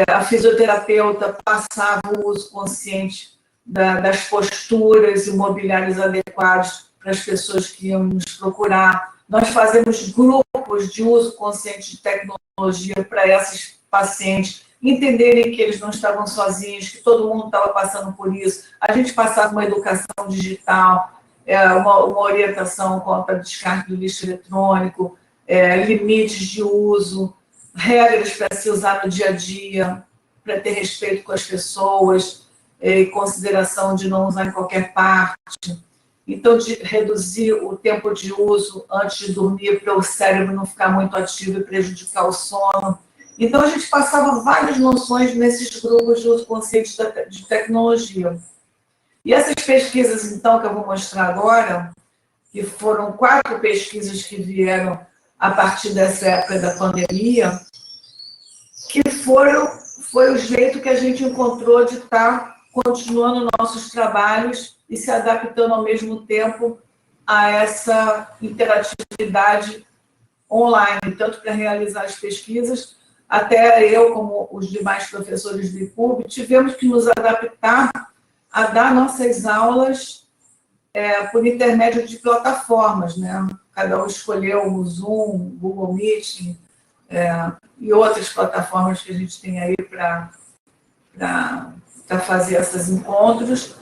a fisioterapeuta passava o uso consciente das posturas e mobiliários adequados para as pessoas que iam nos procurar. Nós fazemos grupos de uso consciente de tecnologia para esses pacientes entenderem que eles não estavam sozinhos, que todo mundo estava passando por isso. A gente passava uma educação digital, uma orientação contra a descarte do lixo eletrônico, limites de uso, regras para se usar no dia a dia, para ter respeito com as pessoas, consideração de não usar em qualquer parte. Então, de reduzir o tempo de uso antes de dormir, para o cérebro não ficar muito ativo e prejudicar o sono. Então, a gente passava várias noções nesses grupos de uso consciente de tecnologia. E essas pesquisas, então, que eu vou mostrar agora, que foram 4 pesquisas que vieram a partir dessa época da pandemia, que foi o jeito que a gente encontrou de estar continuando nossos trabalhos e se adaptando ao mesmo tempo a essa interatividade online, tanto para realizar as pesquisas, até eu, como os demais professores do IPUB, tivemos que nos adaptar a dar nossas aulas por intermédio de plataformas, né? Cada um escolheu o Zoom, Google Meet, e outras plataformas que a gente tem aí para fazer esses encontros.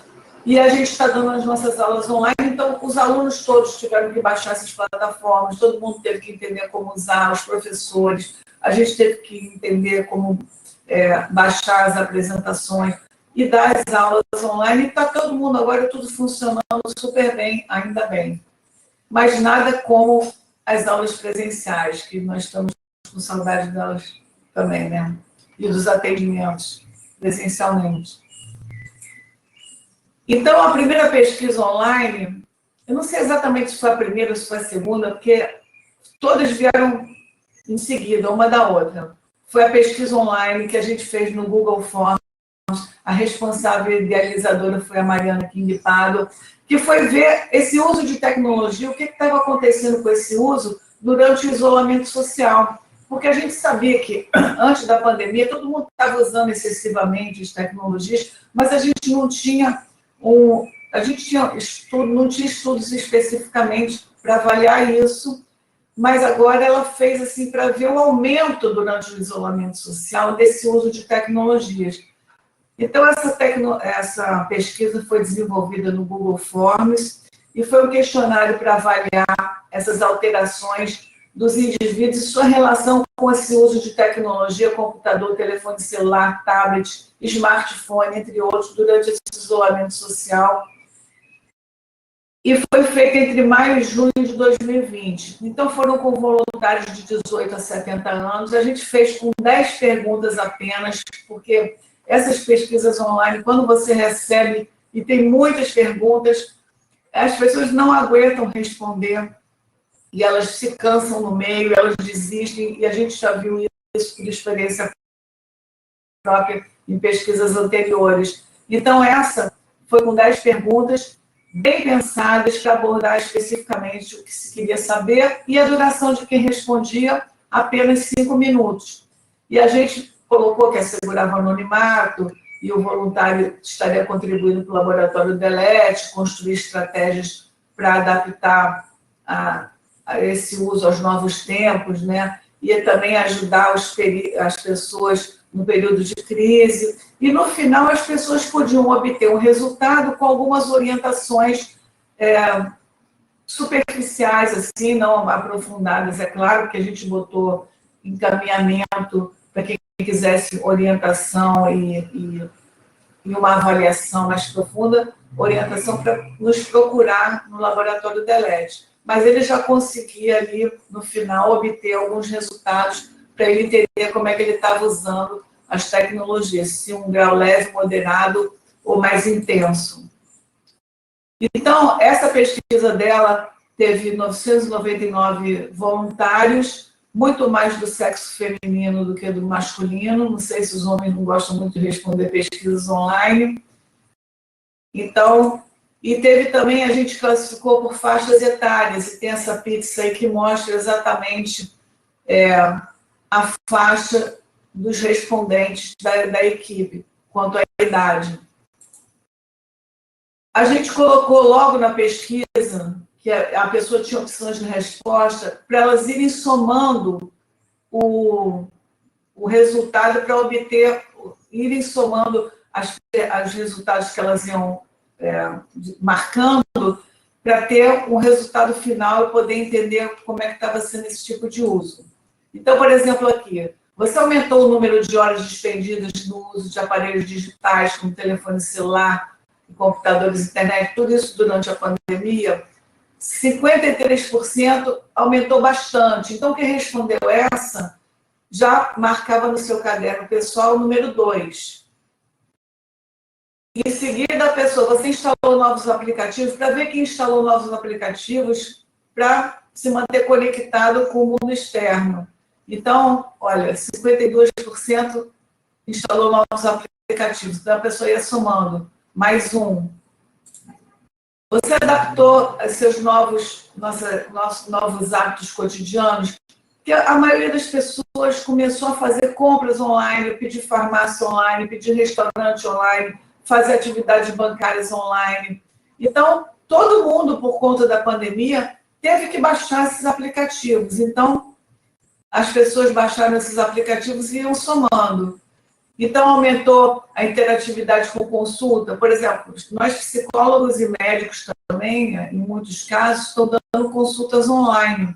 E a gente está dando as nossas aulas online, então os alunos todos tiveram que baixar essas plataformas, todo mundo teve que entender como usar, os professores, a gente teve que entender como baixar as apresentações e dar as aulas online. E está todo mundo agora, tudo funcionando super bem, ainda bem. Mas nada como as aulas presenciais, que nós estamos com saudade delas também, né? E dos atendimentos presencialmente. Então, a primeira pesquisa online, eu não sei exatamente se foi a primeira ou se foi a segunda, porque todas vieram em seguida, uma da outra. Foi a pesquisa online que a gente fez no Google Forms, a responsável idealizadora foi a Mariana King-Pado, que foi ver esse uso de tecnologia, o que estava acontecendo com esse uso durante o isolamento social. Porque a gente sabia que, antes da pandemia, todo mundo estava usando excessivamente as tecnologias, mas a gente não tinha não tinha estudos especificamente para avaliar isso, mas agora ela fez assim para ver o aumento durante o isolamento social desse uso de tecnologias. Então, essa pesquisa foi desenvolvida no Google Forms e foi um questionário para avaliar essas alterações dos indivíduos e sua relação com esse uso de tecnologia, computador, telefone celular, tablet, smartphone, entre outros, durante esse isolamento social. E foi feito entre maio e junho de 2020. Então, foram com voluntários de 18 a 70 anos. A gente fez com 10 perguntas apenas, porque essas pesquisas online, quando você recebe e tem muitas perguntas, as pessoas não aguentam responder e elas se cansam no meio, elas desistem, e a gente já viu isso por experiência própria em pesquisas anteriores. Então, essa foi com 10 perguntas bem pensadas para abordar especificamente o que se queria saber, e a duração de quem respondia, apenas 5 minutos. E a gente colocou que assegurava o anonimato, e o voluntário estaria contribuindo para o laboratório DELETE, construir estratégias para adaptar a esse uso aos novos tempos, né? E também ajudar as pessoas no período de crise. E, no final, as pessoas podiam obter um resultado com algumas orientações superficiais, assim, não aprofundadas. É claro que a gente botou encaminhamento para quem quisesse orientação e uma avaliação mais profunda, orientação para nos procurar no laboratório DELETE. Mas ele já conseguia ali, no final, obter alguns resultados para ele entender como é que ele estava usando as tecnologias, se um grau leve, moderado ou mais intenso. Então, essa pesquisa dela teve 999 voluntários, muito mais do sexo feminino do que do masculino. Não sei se os homens não gostam muito de responder pesquisas online. Então, e teve também, a gente classificou por faixas etárias, e tem essa pizza aí que mostra exatamente a faixa dos respondentes da equipe, quanto à idade. A gente colocou logo na pesquisa que a pessoa tinha opções de resposta para elas irem somando o resultado para irem somando os resultados que elas iam marcando para ter um resultado final e poder entender como é que estava sendo esse tipo de uso. Então, por exemplo, aqui, você aumentou o número de horas despendidas no uso de aparelhos digitais, como telefone celular, computadores, internet, tudo isso durante a pandemia, 53% aumentou bastante. Então, quem respondeu essa já marcava no seu caderno pessoal o número 2. Em seguida, você instalou novos aplicativos, para ver quem instalou novos aplicativos, para se manter conectado com o mundo externo. Então, olha, 52% instalou novos aplicativos. Então, a pessoa ia somando. Mais um. Você adaptou seus novos hábitos cotidianos? Porque a maioria das pessoas começou a fazer compras online, pedir farmácia online, pedir restaurante online, fazer atividades bancárias online. Então, todo mundo, por conta da pandemia, teve que baixar esses aplicativos. Então, as pessoas baixaram esses aplicativos e iam somando. Então, aumentou a interatividade com consulta. Por exemplo, nós psicólogos e médicos também, em muitos casos, estão dando consultas online.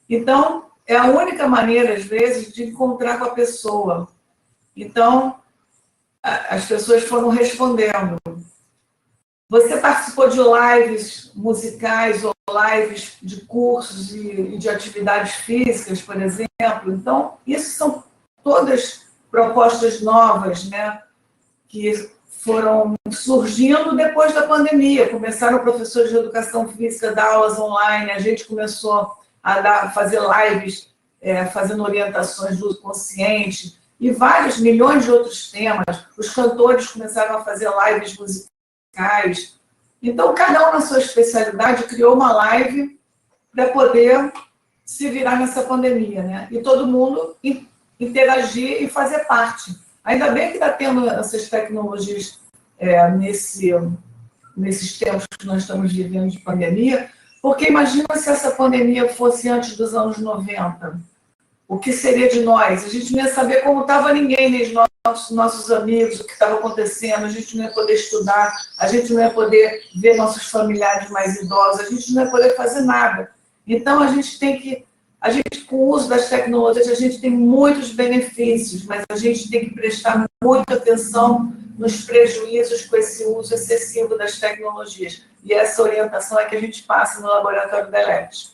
Então, é a única maneira, às vezes, de encontrar com a pessoa. Então, as pessoas foram respondendo. Você participou de lives musicais ou lives de cursos e de atividades físicas, por exemplo. Então, isso são todas propostas novas, né, que foram surgindo depois da pandemia. Começaram professores de educação física a dar aulas online, a gente começou a fazer lives, fazendo orientações do uso consciente, e vários, milhões de outros temas. Os cantores começaram a fazer lives musicais. Então, cada um na sua especialidade criou uma live para poder se virar nessa pandemia, né? E todo mundo interagir e fazer parte. Ainda bem que está tendo essas tecnologias nesses tempos que nós estamos vivendo de pandemia, porque imagina se essa pandemia fosse antes dos anos 90. O que seria de nós? A gente não ia saber como estava ninguém, nem nossos amigos, o que estava acontecendo, a gente não ia poder estudar, a gente não ia poder ver nossos familiares mais idosos, a gente não ia poder fazer nada. Então, com o uso das tecnologias, a gente tem muitos benefícios, mas a gente tem que prestar muita atenção nos prejuízos com esse uso excessivo das tecnologias. E essa orientação é que a gente passa no Laboratório da ELET.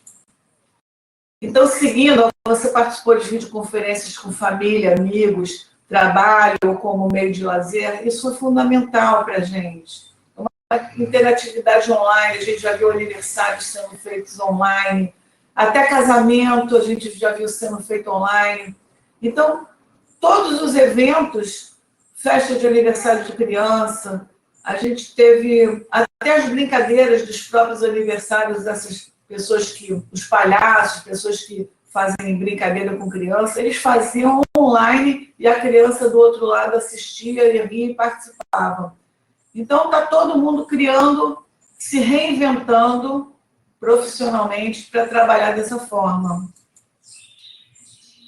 Então, seguindo, você participou de videoconferências com família, amigos, trabalho ou como meio de lazer, isso é fundamental para a gente. Uma interatividade online, a gente já viu aniversários sendo feitos online, até casamento a gente já viu sendo feito online. Então, todos os eventos, festa de aniversário de criança, a gente teve até as brincadeiras dos próprios aniversários dessas pessoas os palhaços, pessoas que fazem brincadeira com criança, eles faziam online e a criança do outro lado assistia, e ria e participava. Então, está todo mundo criando, se reinventando profissionalmente para trabalhar dessa forma.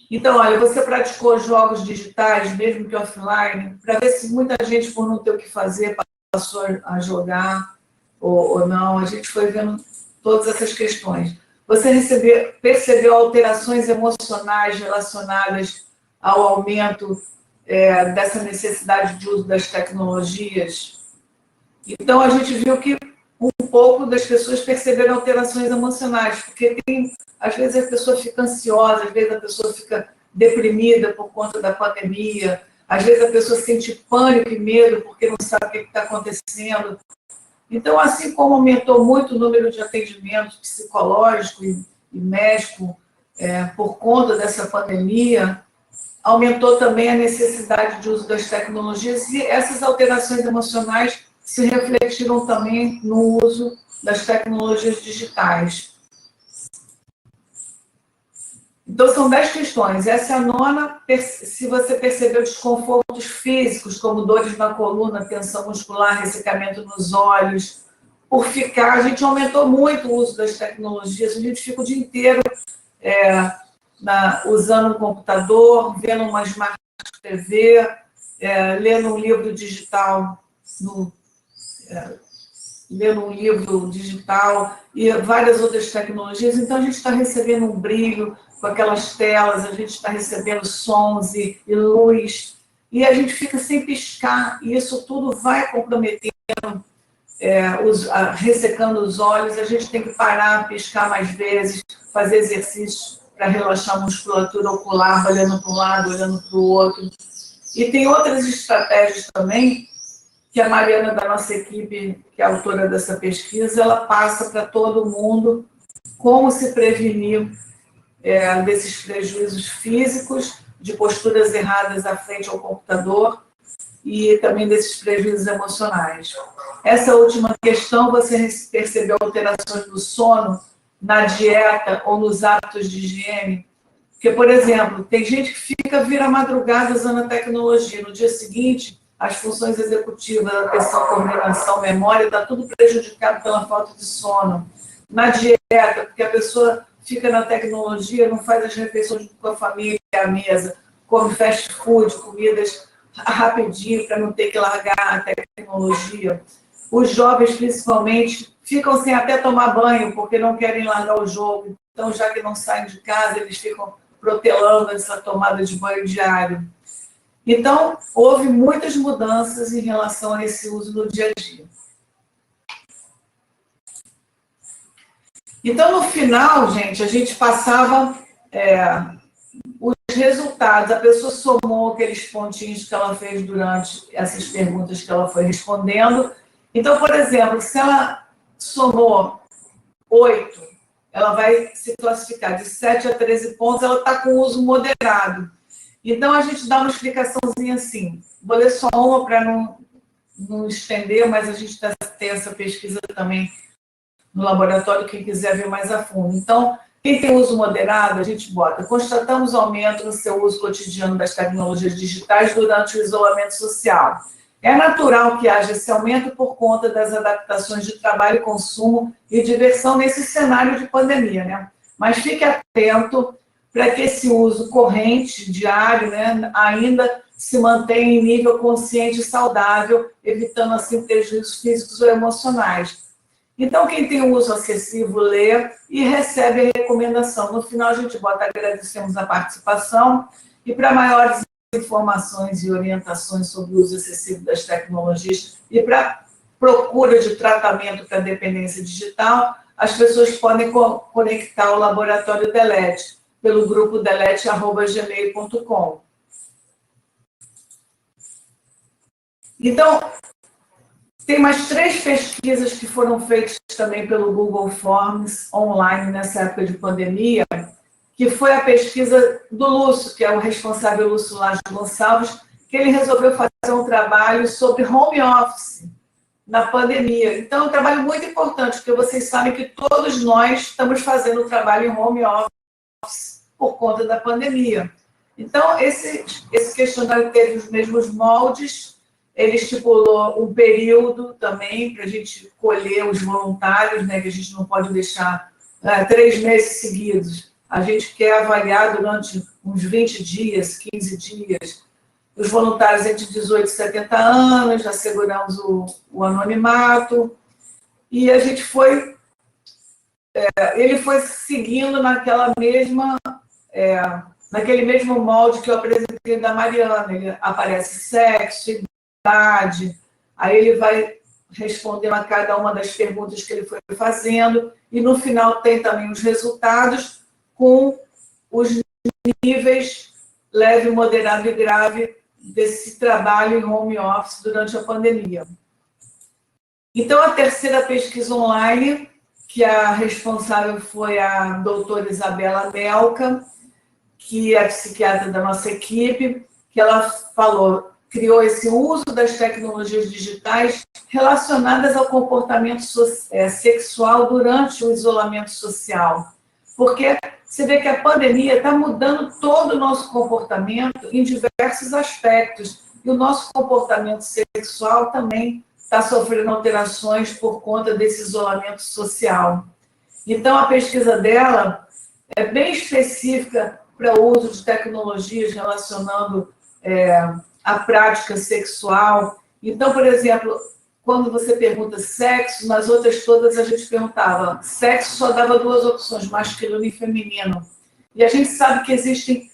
Então, olha, você praticou jogos digitais, mesmo que offline, para ver se muita gente, por não ter o que fazer, passou a jogar ou não. A gente foi vendo todas essas questões. Você percebeu alterações emocionais relacionadas ao aumento dessa necessidade de uso das tecnologias? Então, a gente viu que um pouco das pessoas perceberam alterações emocionais, porque às vezes a pessoa fica ansiosa, às vezes a pessoa fica deprimida por conta da pandemia, às vezes a pessoa sente pânico e medo porque não sabe o que está acontecendo. Então, assim como aumentou muito o número de atendimentos psicológico e médico por conta dessa pandemia, aumentou também a necessidade de uso das tecnologias, e essas alterações emocionais se refletiram também no uso das tecnologias digitais. Então, são 10 questões. Essa é a nona. Se você percebeu desconfortos físicos, como dores na coluna, tensão muscular, ressecamento nos olhos, a gente aumentou muito o uso das tecnologias. A gente fica o dia inteiro usando um computador, vendo uma Smart TV, lendo um livro digital e várias outras tecnologias. Então, a gente está recebendo um brilho com aquelas telas, a gente está recebendo sons e luz, e a gente fica sem piscar, e isso tudo vai comprometendo, ressecando os olhos. A gente tem que parar, piscar mais vezes, fazer exercícios para relaxar a musculatura ocular, olhando para um lado, olhando para o outro. E tem outras estratégias também, que a Mariana, da nossa equipe, que é autora dessa pesquisa, ela passa para todo mundo como se prevenir desses prejuízos físicos, de posturas erradas à frente ao computador e também desses prejuízos emocionais. Essa última questão, você percebeu alterações do sono, na dieta ou nos hábitos de higiene? Porque, por exemplo, tem gente que vira madrugada usando a tecnologia. No dia seguinte, as funções executivas, atenção, coordenação, memória, está tudo prejudicado pela falta de sono. Na dieta, porque a pessoa fica na tecnologia, não faz as refeições com a família à mesa, come fast food, comidas rapidinho para não ter que largar a tecnologia. Os jovens, principalmente, ficam sem até tomar banho, porque não querem largar o jogo. Então, já que não saem de casa, eles ficam protelando essa tomada de banho diário. Então, houve muitas mudanças em relação a esse uso no dia a dia. Então, no final, gente, a gente passava os resultados. A pessoa somou aqueles pontinhos que ela fez durante essas perguntas que ela foi respondendo. Então, por exemplo, se ela somou 8, ela vai se classificar de 7 a 13 pontos, ela está com uso moderado. Então, a gente dá uma explicaçãozinha assim. Vou ler só uma para não estender, mas a gente tem essa pesquisa também no laboratório, quem quiser ver mais a fundo. Então, quem tem uso moderado, a gente bota: constatamos aumento no seu uso cotidiano das tecnologias digitais durante o isolamento social. É natural que haja esse aumento por conta das adaptações de trabalho, consumo e diversão nesse cenário de pandemia, né? Mas fique atento para que esse uso corrente, diário, né, ainda se mantenha em nível consciente e saudável, evitando, assim, prejuízos físicos ou emocionais. Então, quem tem o uso excessivo, lê e recebe a recomendação. No final, a gente bota: agradecemos a participação, e para maiores informações e orientações sobre o uso excessivo das tecnologias e para procura de tratamento para dependência digital, as pessoas podem conectar o Laboratório Delete pelo grupo delete@gmail.com. Então, tem mais 3 pesquisas que foram feitas também pelo Google Forms online nessa época de pandemia, que foi a pesquisa do Lúcio, que é o responsável, Lúcio Lage Gonçalves, que ele resolveu fazer um trabalho sobre home office na pandemia. Então, é um trabalho muito importante, porque vocês sabem que todos nós estamos fazendo trabalho em home office por conta da pandemia. Então, esse questionário teve os mesmos moldes. Ele estipulou um período também para a gente colher os voluntários, né, que a gente não pode deixar 3 meses seguidos. A gente quer avaliar durante uns 20 dias, 15 dias, os voluntários entre 18 e 70 anos, asseguramos o anonimato, e a gente foi... ele foi seguindo naquele mesmo molde que eu apresentei da Mariana. Ele aparece sexo, idade, aí ele vai respondendo a cada uma das perguntas que ele foi fazendo, e no final tem também os resultados com os níveis leve, moderado e grave desse trabalho em home office durante a pandemia. Então, a terceira pesquisa online, que a responsável foi a doutora Isabela Melca, que é a psiquiatra da nossa equipe, que ela criou esse uso das tecnologias digitais relacionadas ao comportamento sexual durante o isolamento social. Porque você vê que a pandemia está mudando todo o nosso comportamento em diversos aspectos. E o nosso comportamento sexual também está sofrendo alterações por conta desse isolamento social. Então, a pesquisa dela é bem específica para o uso de tecnologias relacionando a prática sexual. Então, por exemplo, quando você pergunta sexo, nas outras todas a gente perguntava, sexo só dava 2 opções, masculino e feminino. E a gente sabe que existem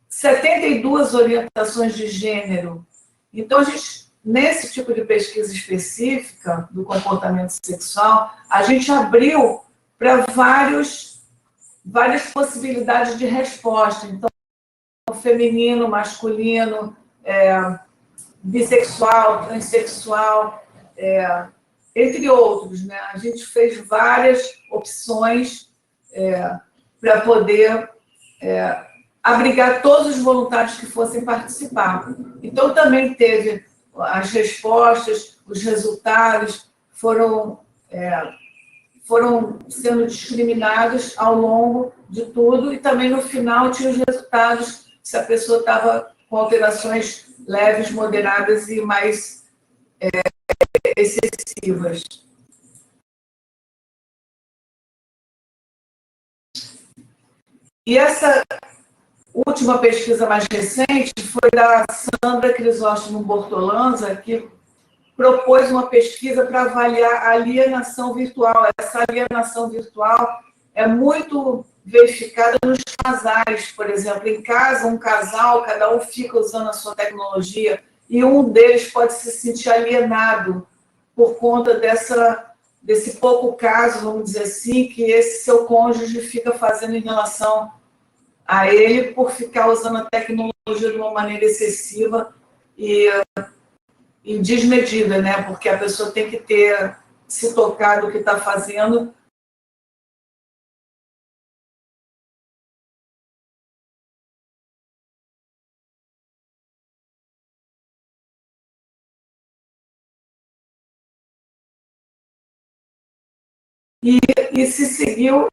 72 orientações de gênero. Então, a gente, nesse tipo de pesquisa específica do comportamento sexual, a gente abriu para várias possibilidades de resposta. Então, feminino, masculino, bissexual, transexual, entre outros, né? A gente fez várias opções para poder abrigar todos os voluntários que fossem participar. Então, também teve as respostas, os resultados foram sendo discriminados ao longo de tudo, e também no final tinha os resultados se a pessoa estava com alterações leves, moderadas e mais excessivas. E essa última pesquisa mais recente foi da Sandra Crisóstomo Bortolanza, que propôs uma pesquisa para avaliar a alienação virtual. Essa alienação virtual é muito verificada nos casais, por exemplo. Em casa, um casal, cada um fica usando a sua tecnologia e um deles pode se sentir alienado por conta desse pouco caso, vamos dizer assim, que esse seu cônjuge fica fazendo em relação a ele por ficar usando a tecnologia de uma maneira excessiva e desmedida, né? Porque a pessoa tem que ter se tocado o que está fazendo. E se seguiu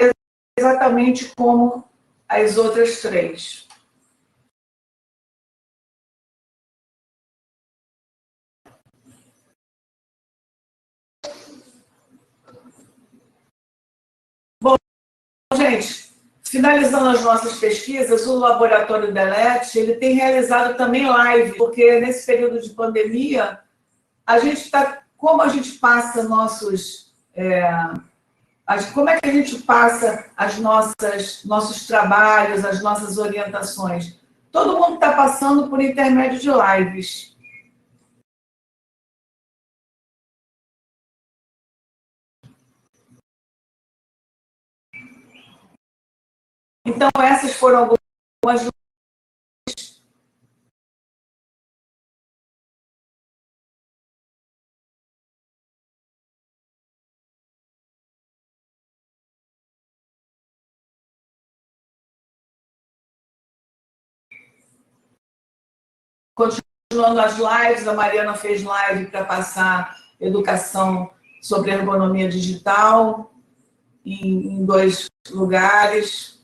exatamente como as outras três. Bom, gente, finalizando as nossas pesquisas, o Laboratório Delete, ele tem realizado também live, porque nesse período de pandemia, como a gente passa como é que a gente passa nossos trabalhos, as nossas orientações? Todo mundo está passando por intermédio de lives. Então, essas foram algumas. Continuando as lives, a Mariana fez live para passar educação sobre ergonomia digital em 2 lugares.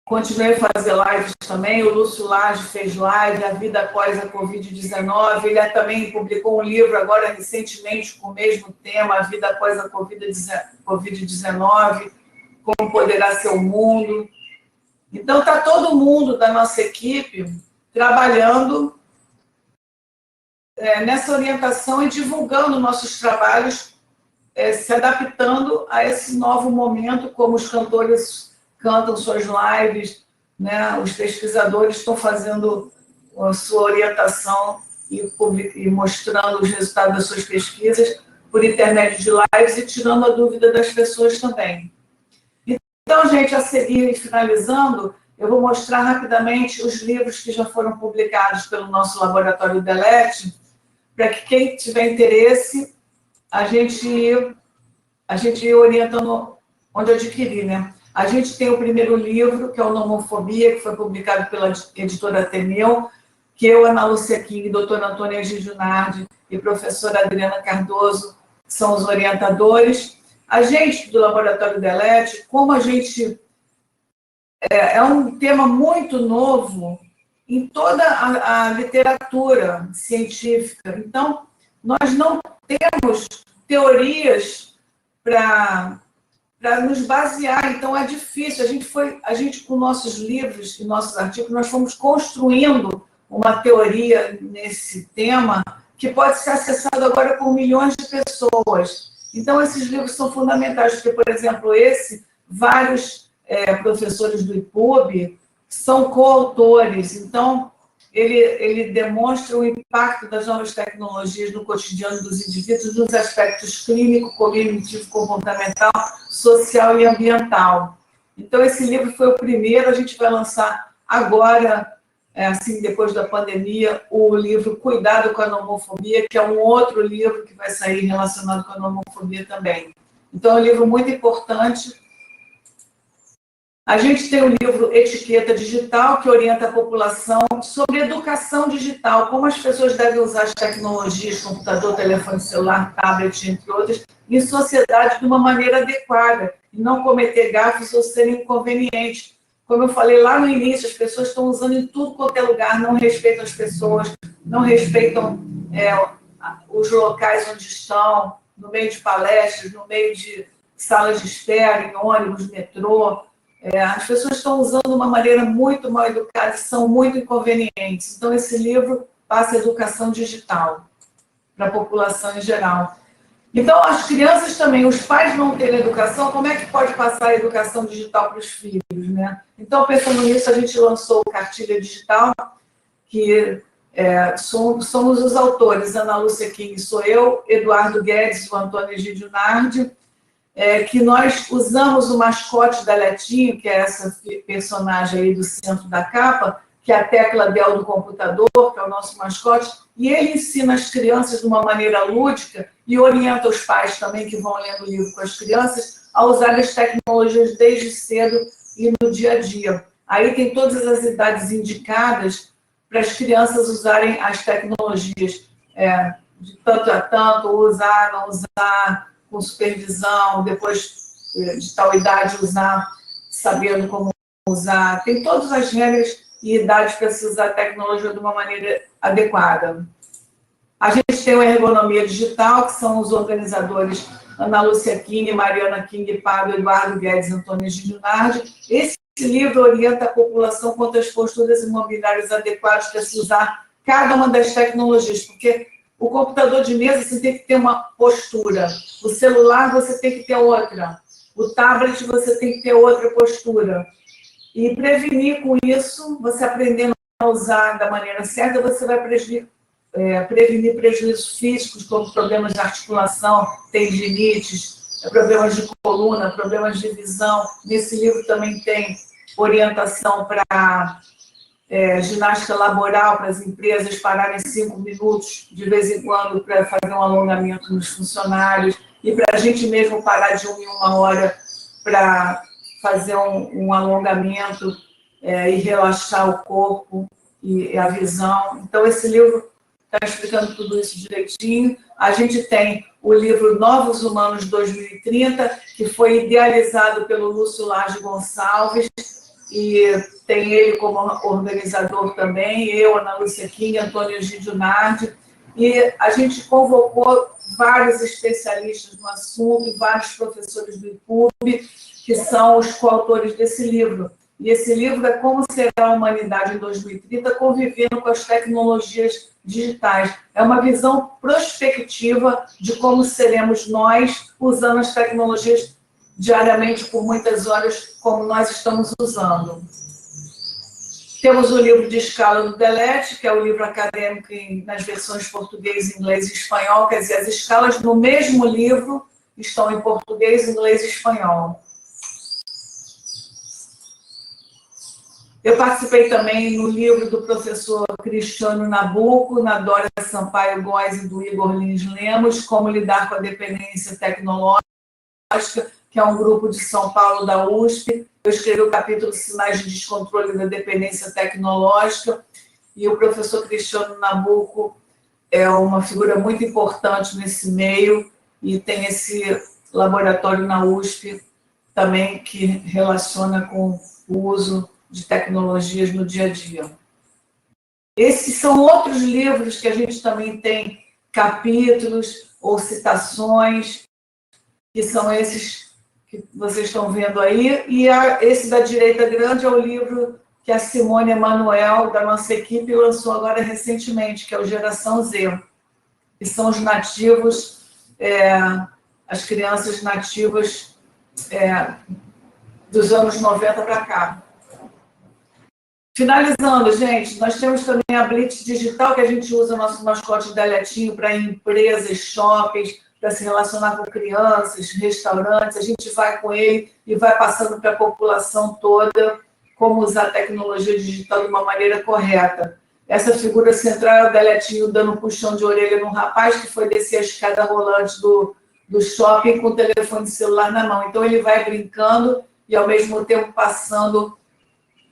Continuei a fazer lives também, o Lúcio Lage fez live, A Vida Após a Covid-19, ele também publicou um livro agora recentemente com o mesmo tema, A Vida Após a Covid-19, Como Poderá Ser o Mundo. Então, está todo mundo da nossa equipe trabalhando nessa orientação e divulgando nossos trabalhos, se adaptando a esse novo momento, como os cantores cantam suas lives, né? Os pesquisadores estão fazendo a sua orientação e mostrando os resultados das suas pesquisas por intermédio de lives e tirando a dúvida das pessoas também. Então, gente, a seguir, finalizando, eu vou mostrar rapidamente os livros que já foram publicados pelo nosso Laboratório Delete, para que quem tiver interesse, a gente ir orientando onde adquirir, né? A gente tem o primeiro livro, que é o Nomofobia, que foi publicado pela editora Ateneu, que eu, Ana Lúcia King, doutora Antônia Egídio Nardi e professora Adriana Cardoso são os orientadores. A gente, do Laboratório Delete, como a gente... É um tema muito novo em toda a literatura científica. Então, nós não temos teorias para nos basear, então é difícil. A gente, com nossos livros e nossos artigos, nós fomos construindo uma teoria nesse tema que pode ser acessado agora por milhões de pessoas. Então, esses livros são fundamentais, porque, por exemplo, vários professores do IPUB são coautores. Então, ele demonstra o impacto das novas tecnologias no cotidiano dos indivíduos nos aspectos clínico, cognitivo, comportamental, social e ambiental. Então, esse livro foi o primeiro, a gente vai lançar agora, assim, depois da pandemia, o livro Cuidado com a Nomofobia, que é um outro livro que vai sair relacionado com a nomofobia também. Então, é um livro muito importante A gente tem o livro Etiqueta Digital, que orienta a população sobre educação digital, como as pessoas devem usar as tecnologias, computador, telefone celular, tablet, entre outras, em sociedade de uma maneira adequada, e não cometer gafes ou serem inconvenientes. Como eu falei lá no início, as pessoas estão usando em tudo quanto é lugar, não respeitam as pessoas, não respeitam os locais onde estão, no meio de palestras, no meio de salas de espera, em ônibus, metrô. As pessoas estão usando de uma maneira muito mal educada e são muito inconvenientes. Então, esse livro passa a educação digital para a população em geral. Então, as crianças também, os pais não terem educação, como é que pode passar a educação digital para os filhos, né? Então, pensando nisso, a gente lançou o Cartilha Digital, que somos os autores, Ana Lúcia King, sou eu, Eduardo Guedes, o Antônio Egídio Nardi, que nós usamos o mascote da Letinho, que é essa personagem aí do centro da capa, que é a tecla Del do computador, que é o nosso mascote, e ele ensina as crianças de uma maneira lúdica e orienta os pais também que vão lendo o livro com as crianças a usar as tecnologias desde cedo e no dia a dia. Aí tem todas as idades indicadas para as crianças usarem as tecnologias de tanto a tanto, usar, não usar, com supervisão, depois de tal idade usar, sabendo como usar. Tem todas as regras e idades para se usar a tecnologia de uma maneira adequada. A gente tem o Ergonomia Digital, que são os organizadores Ana Lúcia King, Mariana King, Pablo, Eduardo Guedes, Antônio Egídio Nardi. Esse livro orienta a população quanto às posturas imobiliárias adequadas para se usar cada uma das tecnologias, porque o computador de mesa você tem que ter uma postura, o celular você tem que ter outra, o tablet você tem que ter outra postura. E prevenir com isso, você aprendendo a usar da maneira certa, você vai prevenir prejuízos físicos, como problemas de articulação, tendinites, problemas de coluna, problemas de visão. Nesse livro também tem orientação para ginástica laboral, para as empresas pararem 5 minutos de vez em quando para fazer um alongamento nos funcionários, e para a gente mesmo parar de 1 em 1 hora para fazer um alongamento e relaxar o corpo e a visão. Então, esse livro está explicando tudo isso direitinho. A gente tem o livro Novos Humanos 2030, que foi idealizado pelo Lúcio Lage Gonçalves, e tem ele como organizador também, eu, Ana Lúcia King, Antônio Egídio Nardi, e a gente convocou vários especialistas no assunto, vários professores do IPUB, que são os coautores desse livro. E esse livro é Como Será a Humanidade em 2030, convivendo com as tecnologias digitais. É uma visão prospectiva de como seremos nós usando as tecnologias diariamente por muitas horas, como nós estamos usando. Temos o livro de escala do Delete, que é o livro acadêmico nas versões português, inglês e espanhol, quer dizer, as escalas no mesmo livro estão em português, inglês e espanhol. Eu participei também no livro do professor Cristiano Nabuco, na Dória Sampaio Góes e do Igor Lins Lemos, Como Lidar com a Dependência Tecnológica, que é um grupo de São Paulo da USP. Eu escrevi o capítulo Sinais de Descontrole da Dependência Tecnológica, e o professor Cristiano Nabuco é uma figura muito importante nesse meio, e tem esse laboratório na USP também que relaciona com o uso de tecnologias no dia a dia. Esses são outros livros que a gente também tem capítulos ou citações, que são esses que vocês estão vendo aí, e esse da direita grande é o livro que a Simone Emanuel, da nossa equipe, lançou agora recentemente, que é o Geração Z, que são os nativos, as crianças nativas dos anos 90 para cá. Finalizando, gente, nós temos também a Blitz Digital, que a gente usa nosso mascote Deletinho para empresas, shoppings, para se relacionar com crianças, restaurantes. A gente vai com ele e vai passando para a população toda como usar a tecnologia digital de uma maneira correta. Essa figura central é o Deletinho dando um puxão de orelha num rapaz que foi descer a escada rolante do shopping com o telefone celular na mão. Então, ele vai brincando e, ao mesmo tempo, passando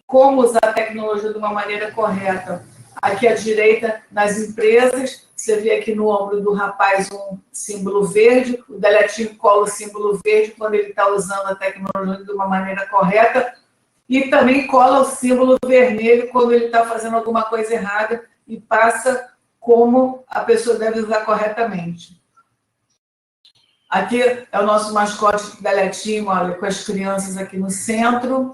como usar a tecnologia de uma maneira correta. Aqui à direita, nas empresas, você vê aqui no ombro do rapaz um símbolo verde, o Deletinho cola o símbolo verde quando ele está usando a tecnologia de uma maneira correta, e também cola o símbolo vermelho quando ele está fazendo alguma coisa errada e passa como a pessoa deve usar corretamente. Aqui é o nosso mascote Deletinho, olha, com as crianças aqui no centro.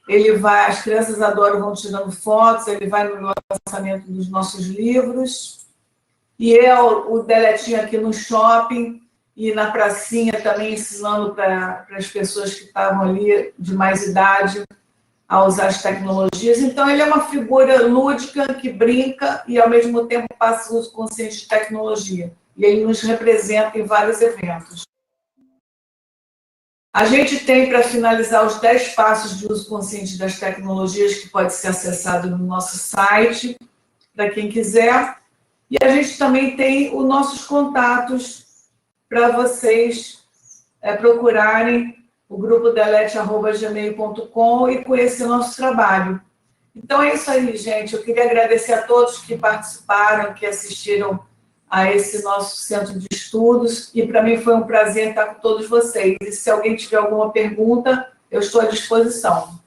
Ele vai, as crianças adoram, vão tirando fotos, ele vai no lançamento dos nossos livros. E é o Deletinho aqui no shopping e na pracinha também ensinando para as pessoas que estavam ali de mais idade a usar as tecnologias. Então, ele é uma figura lúdica que brinca e, ao mesmo tempo, passa o uso consciente de tecnologia. E ele nos representa em vários eventos. A gente tem, para finalizar, os 10 passos de uso consciente das tecnologias, que pode ser acessado no nosso site, para quem quiser. E a gente também tem os nossos contatos para vocês procurarem o grupo delete@gmail.com e conhecer nosso trabalho. Então é isso aí, gente. Eu queria agradecer a todos que participaram, que assistiram a esse nosso centro de estudos, e para mim foi um prazer estar com todos vocês. E se alguém tiver alguma pergunta, eu estou à disposição.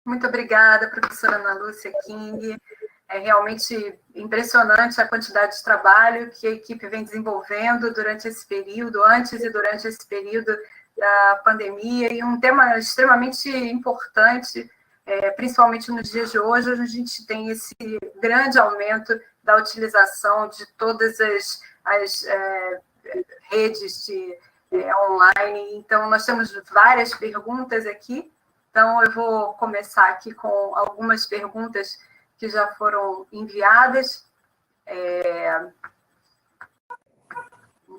Muito obrigada, professora Ana Lúcia King. É realmente impressionante a quantidade de trabalho que a equipe vem desenvolvendo durante esse período, antes e durante esse período da pandemia, e um tema extremamente importante, principalmente nos dias de hoje, onde a gente tem esse grande aumento da utilização de todas as redes online. Então, nós temos várias perguntas aqui, então eu vou começar aqui com algumas perguntas que já foram enviadas.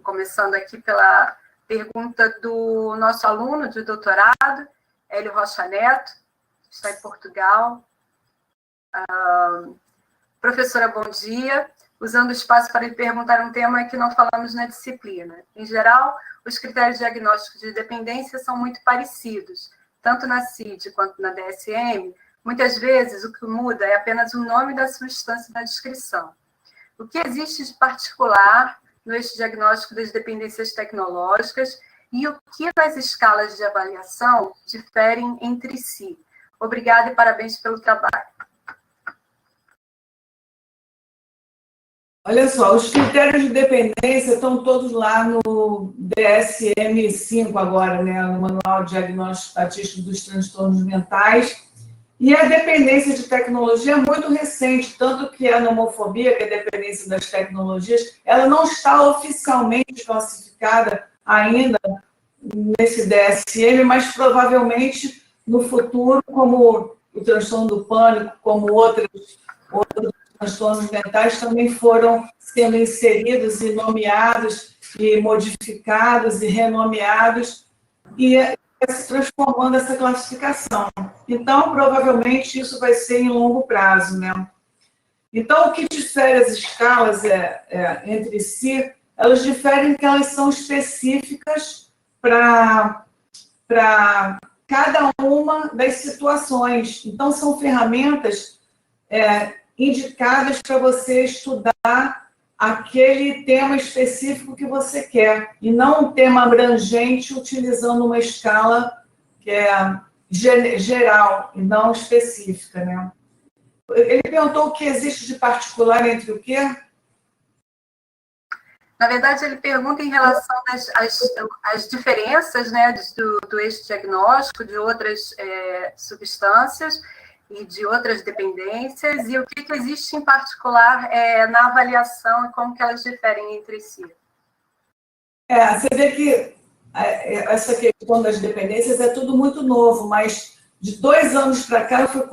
Começando aqui pela pergunta do nosso aluno de doutorado, Hélio Rocha Neto, que está em Portugal. Professora, bom dia. Usando o espaço para lhe perguntar um tema que não falamos na disciplina. Em geral, os critérios diagnósticos de dependência são muito parecidos, tanto na CID quanto na DSM. Muitas vezes, o que muda é apenas o nome da substância na descrição. O que existe de particular no eixo diagnóstico das dependências tecnológicas e o que nas escalas de avaliação diferem entre si? Obrigada e parabéns pelo trabalho. Olha só, os critérios de dependência estão todos lá no DSM-5 agora, né, no Manual de Diagnóstico Estatístico dos Transtornos Mentais. E a dependência de tecnologia é muito recente, tanto que a nomofobia, que é a dependência das tecnologias, ela não está oficialmente classificada ainda nesse DSM, mas provavelmente no futuro, como o transtorno do pânico, como outros transtornos mentais também foram sendo inseridos e nomeados, e modificados e renomeados, e se transformando essa classificação. Então, provavelmente, isso vai ser em longo prazo, né? Então, o que difere as escalas entre si, elas diferem que elas são específicas para cada uma das situações. Então, são ferramentas indicadas para você estudar aquele tema específico que você quer, e não um tema abrangente utilizando uma escala que é geral e não específica, né? Ele perguntou o que existe de particular entre o quê? Na verdade, ele pergunta em relação às diferenças, né, do eixo diagnóstico, de outras substâncias e de outras dependências, e o que existe em particular na avaliação e como que elas diferem entre si. Você vê que essa questão das dependências é tudo muito novo, mas de 2 anos para cá eu fui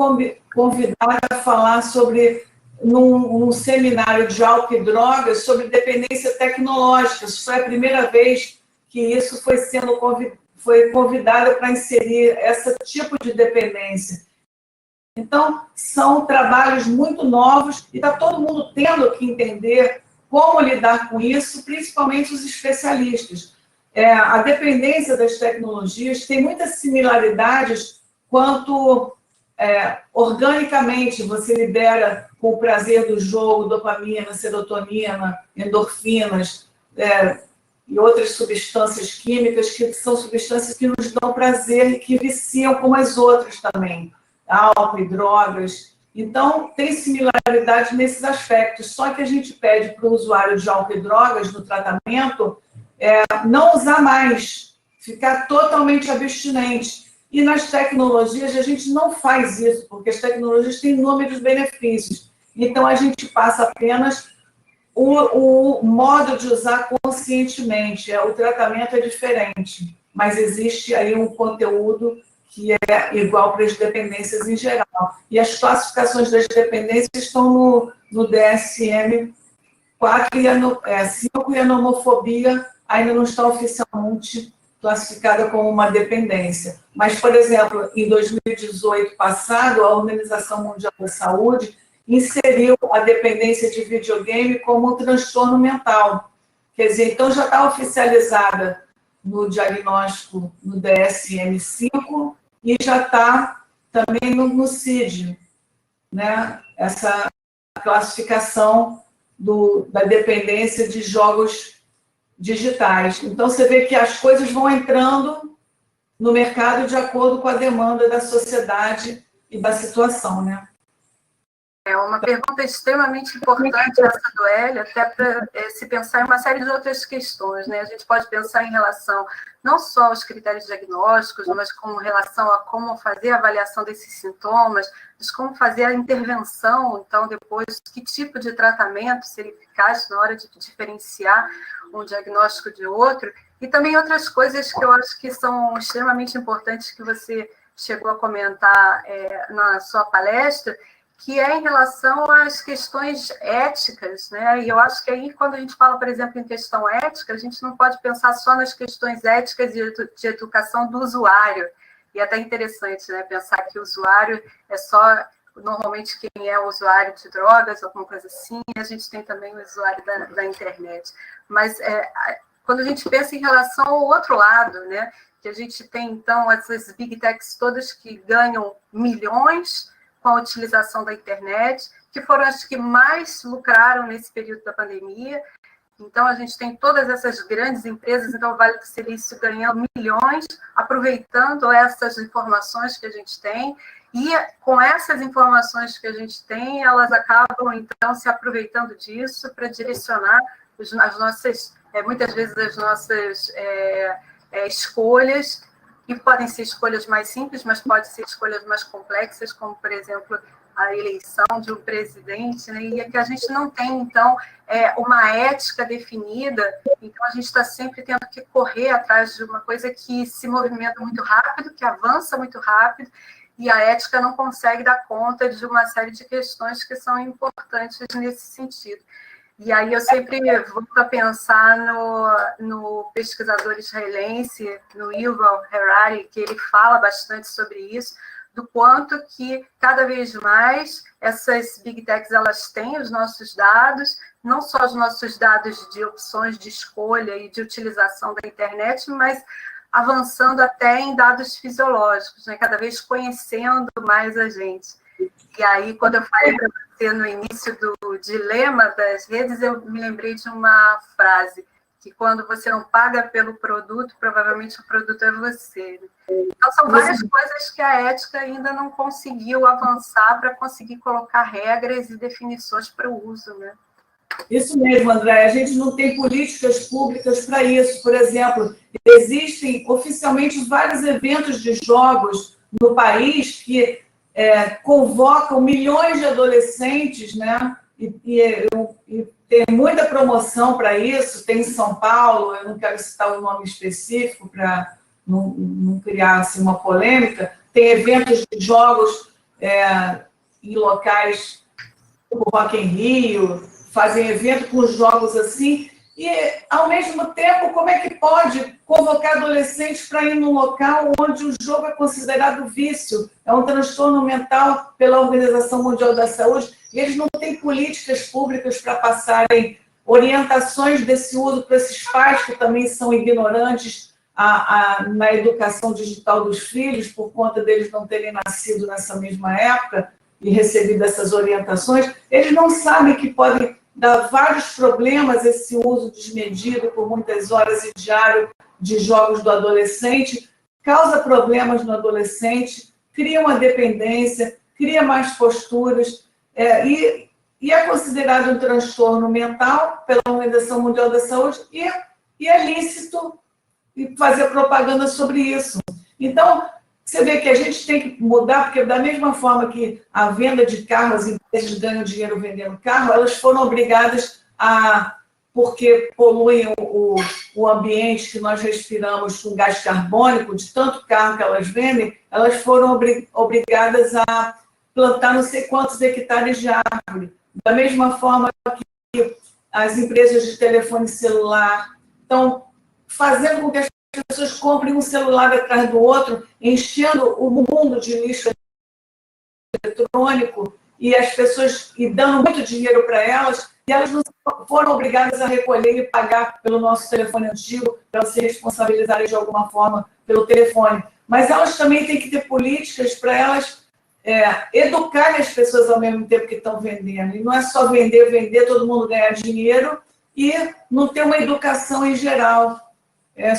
convidada a falar sobre, num seminário de álcool e drogas, sobre dependência tecnológica. Isso foi a primeira vez que isso foi foi convidada para inserir esse tipo de dependência. Então, são trabalhos muito novos e está todo mundo tendo que entender como lidar com isso, principalmente os especialistas. A dependência das tecnologias tem muitas similaridades quanto organicamente você libera com o prazer do jogo dopamina, serotonina, endorfinas e outras substâncias químicas que são substâncias que nos dão prazer e que viciam como as outras também, álcool e drogas. Então, tem similaridade nesses aspectos, só que a gente pede para o usuário de álcool e drogas no tratamento não usar mais, ficar totalmente abstinente. E nas tecnologias a gente não faz isso, porque as tecnologias têm inúmeros benefícios. Então, a gente passa apenas o modo de usar conscientemente. O tratamento é diferente, mas existe aí um conteúdo que é igual para as dependências em geral. E as classificações das dependências estão no DSM-4 e 5, e a nomofobia ainda não está oficialmente classificada como uma dependência. Mas, por exemplo, em 2018 passado, a Organização Mundial da Saúde inseriu a dependência de videogame como um transtorno mental. Quer dizer, então já está oficializada no diagnóstico no DSM-5 e já está também no CID, né? Essa classificação da dependência de jogos digitais. Então, você vê que as coisas vão entrando no mercado de acordo com a demanda da sociedade e da situação, né? É uma pergunta extremamente importante essa do Hélio, até para se pensar em uma série de outras questões, né? A gente pode pensar em relação não só aos critérios diagnósticos, mas com relação a como fazer a avaliação desses sintomas, mas como fazer a intervenção, então, depois, que tipo de tratamento seria eficaz na hora de diferenciar um diagnóstico de outro, e também outras coisas que eu acho que são extremamente importantes que você chegou a comentar na sua palestra, que é em relação às questões éticas, né? E eu acho que aí, quando a gente fala, por exemplo, em questão ética, a gente não pode pensar só nas questões éticas de educação do usuário. E é até interessante, né? Pensar que o usuário é só, normalmente, quem é o usuário de drogas, alguma coisa assim, e a gente tem também o usuário da internet. Mas quando a gente pensa em relação ao outro lado, né? Que a gente tem, então, essas big techs todas que ganham milhões com a utilização da internet, que foram as que mais lucraram nesse período da pandemia. Então, a gente tem todas essas grandes empresas, então o Vale do Silício ganhando milhões, aproveitando essas informações que a gente tem, e com essas informações que a gente tem, elas acabam, então, se aproveitando disso para direcionar as nossas, muitas vezes, as nossas escolhas, que podem ser escolhas mais simples, mas podem ser escolhas mais complexas, como, por exemplo, a eleição de um presidente, né? E é que a gente não tem, então, uma ética definida, então a gente está sempre tendo que correr atrás de uma coisa que se movimenta muito rápido, que avança muito rápido, e a ética não consegue dar conta de uma série de questões que são importantes nesse sentido. E aí eu sempre volto a pensar no pesquisador israelense, no Yuval Harari, que ele fala bastante sobre isso, do quanto que cada vez mais essas big techs elas têm os nossos dados, não só os nossos dados de opções de escolha e de utilização da internet, mas avançando até em dados fisiológicos, né? Cada vez conhecendo mais a gente. E aí, quando eu falei para você no início do dilema das redes, eu me lembrei de uma frase, que quando você não paga pelo produto, provavelmente o produto é você. Então, são várias coisas que a ética ainda não conseguiu avançar para conseguir colocar regras e definições para o uso, né? Isso mesmo, André. A gente não tem políticas públicas para isso. Por exemplo, existem oficialmente vários eventos de jogos no país que convocam milhões de adolescentes, né? E tem muita promoção para isso. Tem em São Paulo, eu não quero citar o nome específico para não criar assim, uma polêmica. Tem eventos de jogos em locais como Rock in Rio, fazem evento com jogos assim, E, ao mesmo tempo, como é que pode convocar adolescentes para ir num local onde o jogo é considerado vício? É um transtorno mental pela Organização Mundial da Saúde, e eles não têm políticas públicas para passarem orientações desse uso para esses pais que também são ignorantes na educação digital dos filhos, por conta deles não terem nascido nessa mesma época e recebido essas orientações. Eles não sabem que podem dar vários problemas esse uso desmedido por muitas horas e diário de jogos do adolescente, causa problemas no adolescente, cria uma dependência, cria mais posturas, e é considerado um transtorno mental pela Organização Mundial da Saúde, e é lícito fazer propaganda sobre isso. Então, você vê que a gente tem que mudar, porque da mesma forma que a venda de carro, as empresas ganham dinheiro vendendo carro, elas foram obrigadas porque poluem o ambiente que nós respiramos com gás carbônico, de tanto carro que elas vendem, elas foram obrigadas a plantar não sei quantos hectares de árvore. Da mesma forma que as empresas de telefone celular estão fazendo com que as pessoas comprem um celular atrás do outro, enchendo o mundo de lixo eletrônico, e as pessoas dando muito dinheiro para elas, e elas não foram obrigadas a recolher e pagar pelo nosso telefone antigo, para elas se responsabilizarem de alguma forma pelo telefone. Mas elas também têm que ter políticas para elas educarem as pessoas ao mesmo tempo que estão vendendo. E não é só vender, todo mundo ganhar dinheiro e não ter uma educação em geral.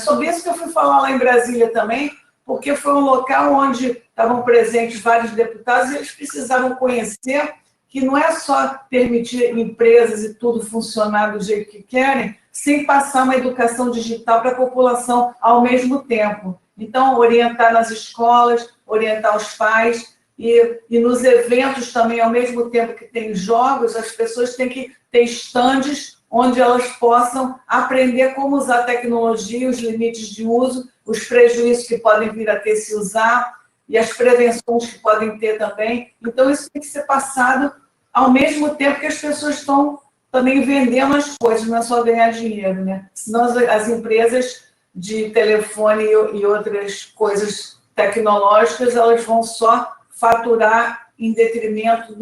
Sobre isso que eu fui falar lá em Brasília também, porque foi um local onde estavam presentes vários deputados e eles precisavam conhecer que não é só permitir empresas e tudo funcionar do jeito que querem, sem passar uma educação digital para a população ao mesmo tempo. Então, orientar nas escolas, orientar os pais, e nos eventos também, ao mesmo tempo que tem jogos, as pessoas têm que ter estandes onde elas possam aprender como usar a tecnologia, os limites de uso, os prejuízos que podem vir a ter se usar e as prevenções que podem ter também. Então, isso tem que ser passado ao mesmo tempo que as pessoas estão também vendendo as coisas, não é só ganhar dinheiro, né? Senão as empresas de telefone e outras coisas tecnológicas, elas vão só faturar em detrimento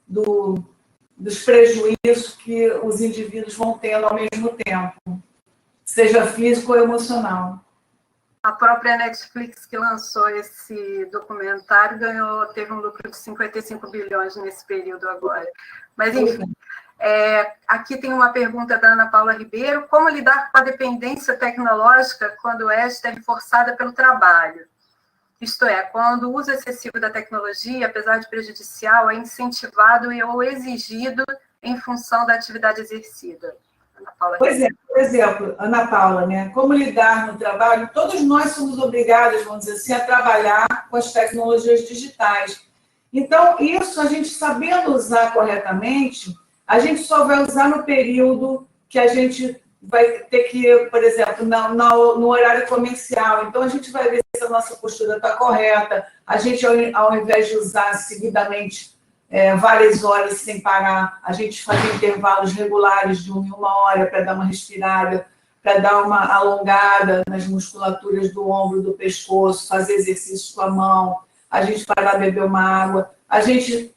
dos prejuízos que os indivíduos vão tendo ao mesmo tempo, seja físico ou emocional. A própria Netflix, que lançou esse documentário, teve um lucro de 55 bilhões nesse período agora. Mas, enfim, aqui tem uma pergunta da Ana Paula Ribeiro: como lidar com a dependência tecnológica quando esta é reforçada pelo trabalho? Isto é, quando o uso excessivo da tecnologia, apesar de prejudicial, é incentivado ou exigido em função da atividade exercida. Ana Paula. Pois é, por exemplo, Ana Paula, né? Como lidar no trabalho? Todos nós somos obrigados, vamos dizer assim, a trabalhar com as tecnologias digitais. Então, isso, a gente sabendo usar corretamente, a gente só vai usar no período que a gente vai ter que, por exemplo, no horário comercial. Então, a gente vai ver se a nossa postura está correta. A gente, ao invés de usar seguidamente várias horas sem parar, a gente faz intervalos regulares de 1 em 1 hora para dar uma respirada, para dar uma alongada nas musculaturas do ombro, do pescoço, fazer exercícios com a mão, a gente parar beber uma água, a gente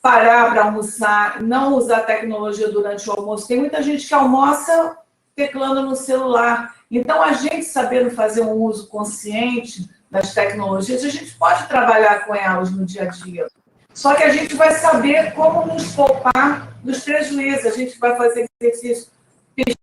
parar para almoçar, não usar tecnologia durante o almoço. Tem muita gente que almoça teclando no celular. Então, a gente sabendo fazer um uso consciente das tecnologias, a gente pode trabalhar com elas no dia a dia. Só que a gente vai saber como nos poupar dos prejuízos. A gente vai fazer exercício,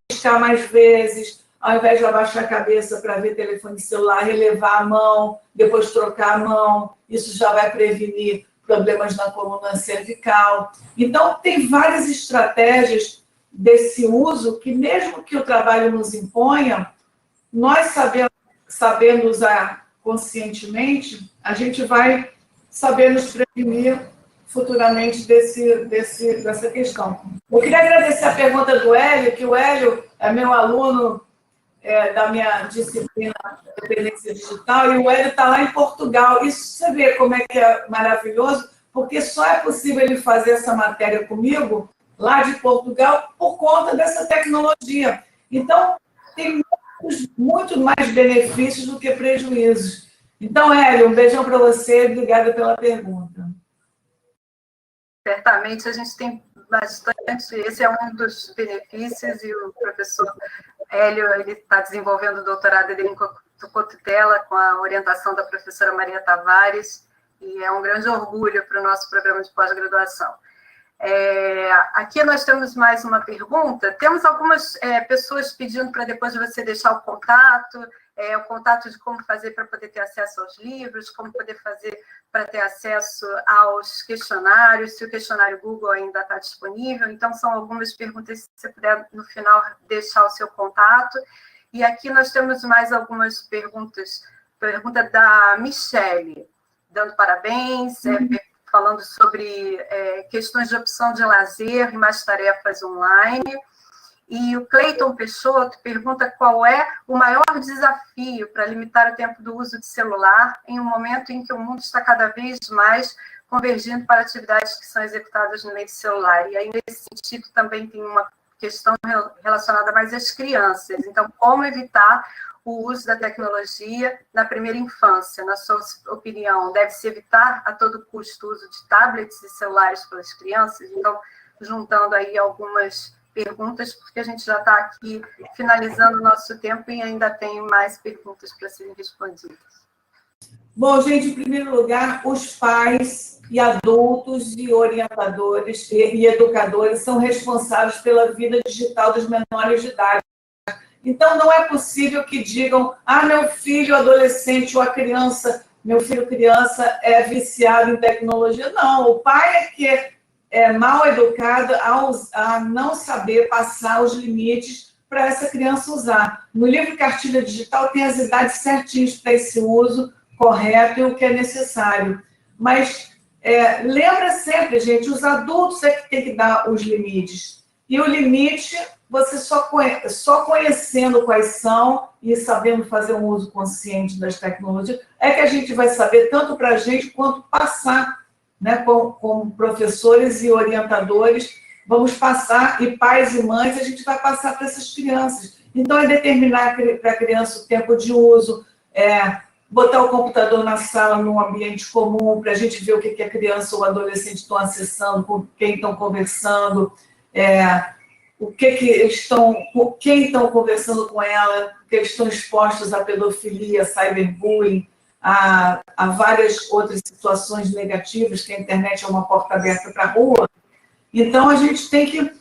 piscar mais vezes, ao invés de abaixar a cabeça para ver telefone celular, relevar a mão, depois trocar a mão. Isso já vai prevenir problemas na coluna cervical. Então, tem várias estratégias desse uso que, mesmo que o trabalho nos imponha, nós sabendo usar conscientemente, a gente vai saber nos prevenir futuramente dessa questão. Eu queria agradecer a pergunta do Hélio, que o Hélio é meu aluno da minha disciplina de dependência digital, e o Hélio está lá em Portugal. Isso você vê como é que é maravilhoso, porque só é possível ele fazer essa matéria comigo lá de Portugal, por conta dessa tecnologia. Então, tem muito mais benefícios do que prejuízos. Então, Hélio, um beijão para você, obrigada pela pergunta. Certamente a gente tem bastante, esse é um dos benefícios, e o professor Hélio ele está desenvolvendo o doutorado dele em cotutela com a orientação da professora Maria Tavares, e é um grande orgulho para o nosso programa de pós-graduação. Aqui nós temos mais uma pergunta. Temos algumas pessoas pedindo para depois você deixar o contato de como fazer para poder ter acesso aos livros, como poder fazer para ter acesso aos questionários, se o questionário Google ainda está disponível. Então, são algumas perguntas, se você puder, no final, deixar o seu contato. E aqui nós temos mais algumas perguntas. Pergunta da Michele, dando parabéns, falando sobre questões de opção de lazer e mais tarefas online. E o Cleiton Peixoto pergunta qual é o maior desafio para limitar o tempo do uso de celular em um momento em que o mundo está cada vez mais convergindo para atividades que são executadas no meio do celular. E aí, nesse sentido, também tem uma questão relacionada mais às crianças. Então, como evitar o uso da tecnologia na primeira infância? Na sua opinião, deve-se evitar a todo custo o uso de tablets e celulares pelas crianças? Então, juntando aí algumas perguntas, porque a gente já está aqui finalizando o nosso tempo e ainda tem mais perguntas para serem respondidas. Bom, gente, em primeiro lugar, os pais e adultos e orientadores e educadores são responsáveis pela vida digital dos menores de idade. Então, não é possível que digam, meu filho adolescente ou a criança, meu filho criança é viciado em tecnologia. Não, o pai é que é mal educado a não saber passar os limites para essa criança usar. No livro Cartilha Digital tem as idades certinhas para esse uso correto e o que é necessário. Mas lembra sempre, gente, os adultos é que tem que dar os limites. E o limite, você só conhecendo quais são e sabendo fazer um uso consciente das tecnologias, é que a gente vai saber tanto para a gente quanto passar, né, como professores e orientadores, vamos passar, e pais e mães, a gente vai passar para essas crianças. Então, é determinar para a criança o tempo de uso, botar o computador na sala, num ambiente comum, para a gente ver o que a criança ou o adolescente estão acessando, com quem estão conversando, quem estão conversando com ela, que eles estão expostos à pedofilia, cyberbullying, a várias outras situações negativas, que a internet é uma porta aberta para a rua. Então, a gente tem que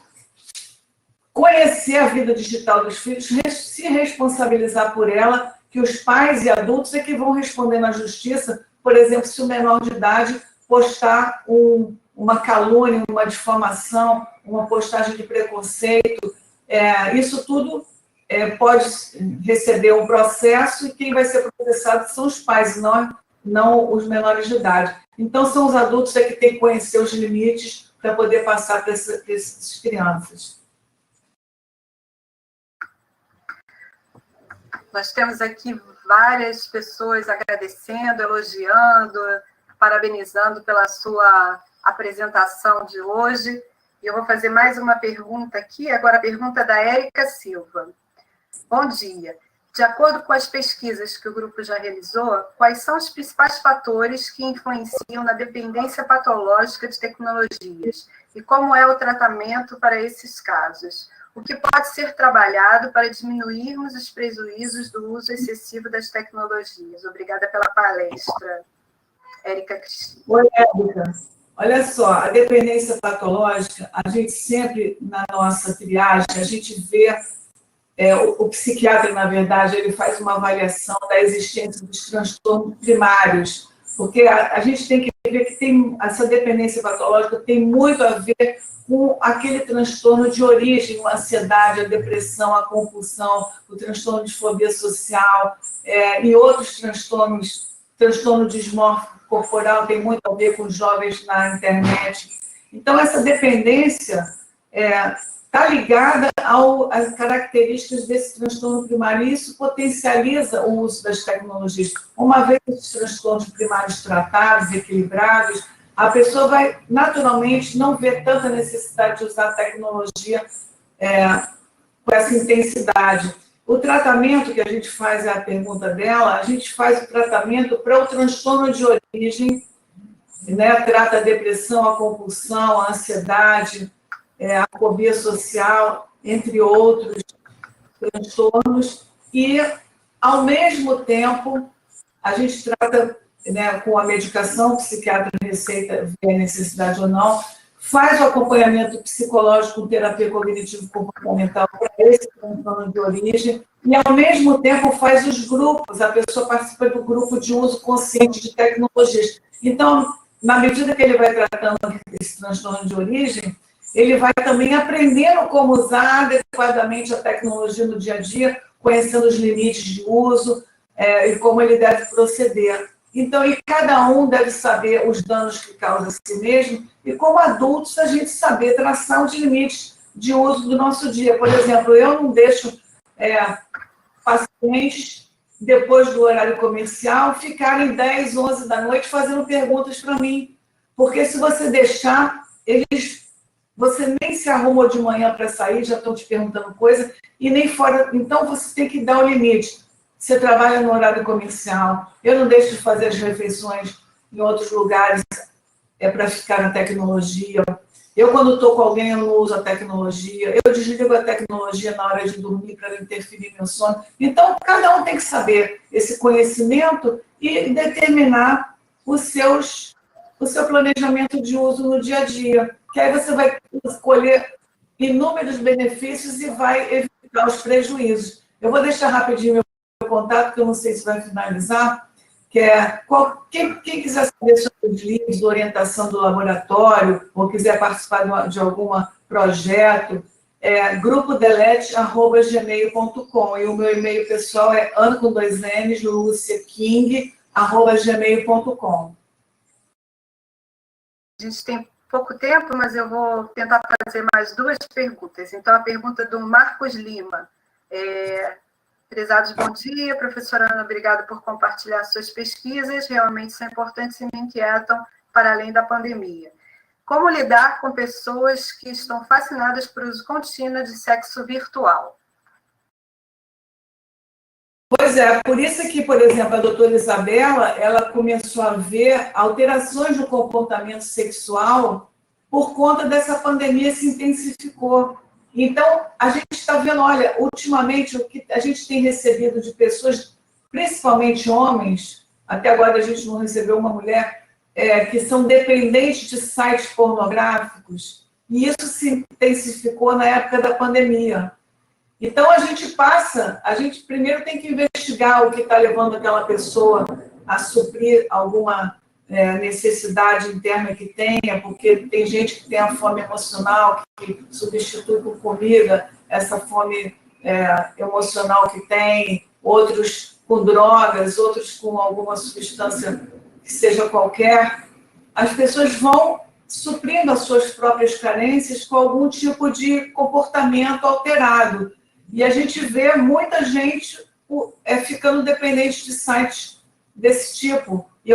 conhecer a vida digital dos filhos, se responsabilizar por ela, que os pais e adultos é que vão responder na justiça, por exemplo, se o menor de idade postar uma calúnia, uma difamação, uma postagem de preconceito, isso tudo pode receber um processo e quem vai ser processado são os pais, não os menores de idade. Então, são os adultos que têm que conhecer os limites para poder passar para essas crianças. Nós temos aqui várias pessoas agradecendo, elogiando, parabenizando pela sua apresentação de hoje. E eu vou fazer mais uma pergunta aqui, agora a pergunta da Érica Silva. Bom dia. De acordo com as pesquisas que o grupo já realizou, quais são os principais fatores que influenciam na dependência patológica de tecnologias? E como é o tratamento para esses casos? O que pode ser trabalhado para diminuirmos os prejuízos do uso excessivo das tecnologias? Obrigada pela palestra, Érica Cristina. Oi, Érica. Olha só, a dependência patológica, a gente sempre, na nossa triagem, a gente vê, o psiquiatra, na verdade, ele faz uma avaliação da existência dos transtornos primários, porque a gente tem que ver que essa dependência patológica tem muito a ver com aquele transtorno de origem, a ansiedade, a depressão, a compulsão, o transtorno de fobia social, e outros transtornos, transtorno dismórfico corporal tem muito a ver com jovens na internet. Então, essa dependência está ligada às características desse transtorno primário, e isso potencializa o uso das tecnologias. Uma vez esses transtornos primários tratados, equilibrados, a pessoa vai, naturalmente, não ver tanta necessidade de usar a tecnologia com essa intensidade. O tratamento que a gente faz, é a pergunta dela, a gente faz o tratamento para o transtorno de origem, né? Trata a depressão, a compulsão, a ansiedade, a fobia social, entre outros transtornos, e, ao mesmo tempo, a gente trata, né, com a medicação, o psiquiatra receita, vê a necessidade ou não, faz o acompanhamento psicológico com terapia cognitivo-comportamental para esse transtorno de origem, e, ao mesmo tempo, faz os grupos, a pessoa participa do grupo de uso consciente de tecnologias. Então, na medida que ele vai tratando esse transtorno de origem, ele vai também aprendendo como usar adequadamente a tecnologia no dia a dia, conhecendo os limites de uso e como ele deve proceder. Então, e cada um deve saber os danos que causa a si mesmo, e como adultos a gente saber traçar os limites de uso do nosso dia. Por exemplo, eu não deixo pacientes, depois do horário comercial, ficarem 10, 11 da noite fazendo perguntas para mim, porque se você deixar, você nem se arrumou de manhã para sair, já estão te perguntando coisa, e nem fora. Então, você tem que dar o limite. Você trabalha no horário comercial, eu não deixo de fazer as refeições em outros lugares, para ficar na tecnologia. Eu, quando estou com alguém, eu não uso a tecnologia. Eu desligo a tecnologia na hora de dormir para não interferir no meu sono. Então, cada um tem que saber esse conhecimento e determinar o seu planejamento de uso no dia a dia. Que aí você vai escolher inúmeros benefícios e vai evitar os prejuízos. Eu vou deixar rapidinho meu contato, que eu não sei se vai finalizar, que é, quem quiser saber sobre os livros, orientação do laboratório, ou quiser participar de algum projeto, grupodelete@gmail.com, e o meu e-mail pessoal é luciaking@gmail.com. A gente tem pouco tempo, mas eu vou tentar fazer mais 2 perguntas. Então, a pergunta do Marcos Lima. Prezados, bom dia. Professora Ana, obrigada por compartilhar suas pesquisas. Realmente são importantes e me inquietam para além da pandemia. Como lidar com pessoas que estão fascinadas por uso contínuo de sexo virtual? Pois é, por isso que, por exemplo, a doutora Isabela, ela começou a ver alterações no comportamento sexual por conta dessa pandemia, se intensificou. Então, a gente está vendo, olha, ultimamente, o que a gente tem recebido de pessoas, principalmente homens, até agora a gente não recebeu uma mulher, que são dependentes de sites pornográficos, e isso se intensificou na época da pandemia. Então, a gente primeiro tem que investigar o que está levando aquela pessoa a suprir alguma necessidade interna que tenha, porque tem gente que tem a fome emocional, que substitui por comida essa fome emocional que tem, outros com drogas, outros com alguma substância que seja qualquer. As pessoas vão suprindo as suas próprias carências com algum tipo de comportamento alterado. E a gente vê muita gente ficando dependente de sites desse tipo e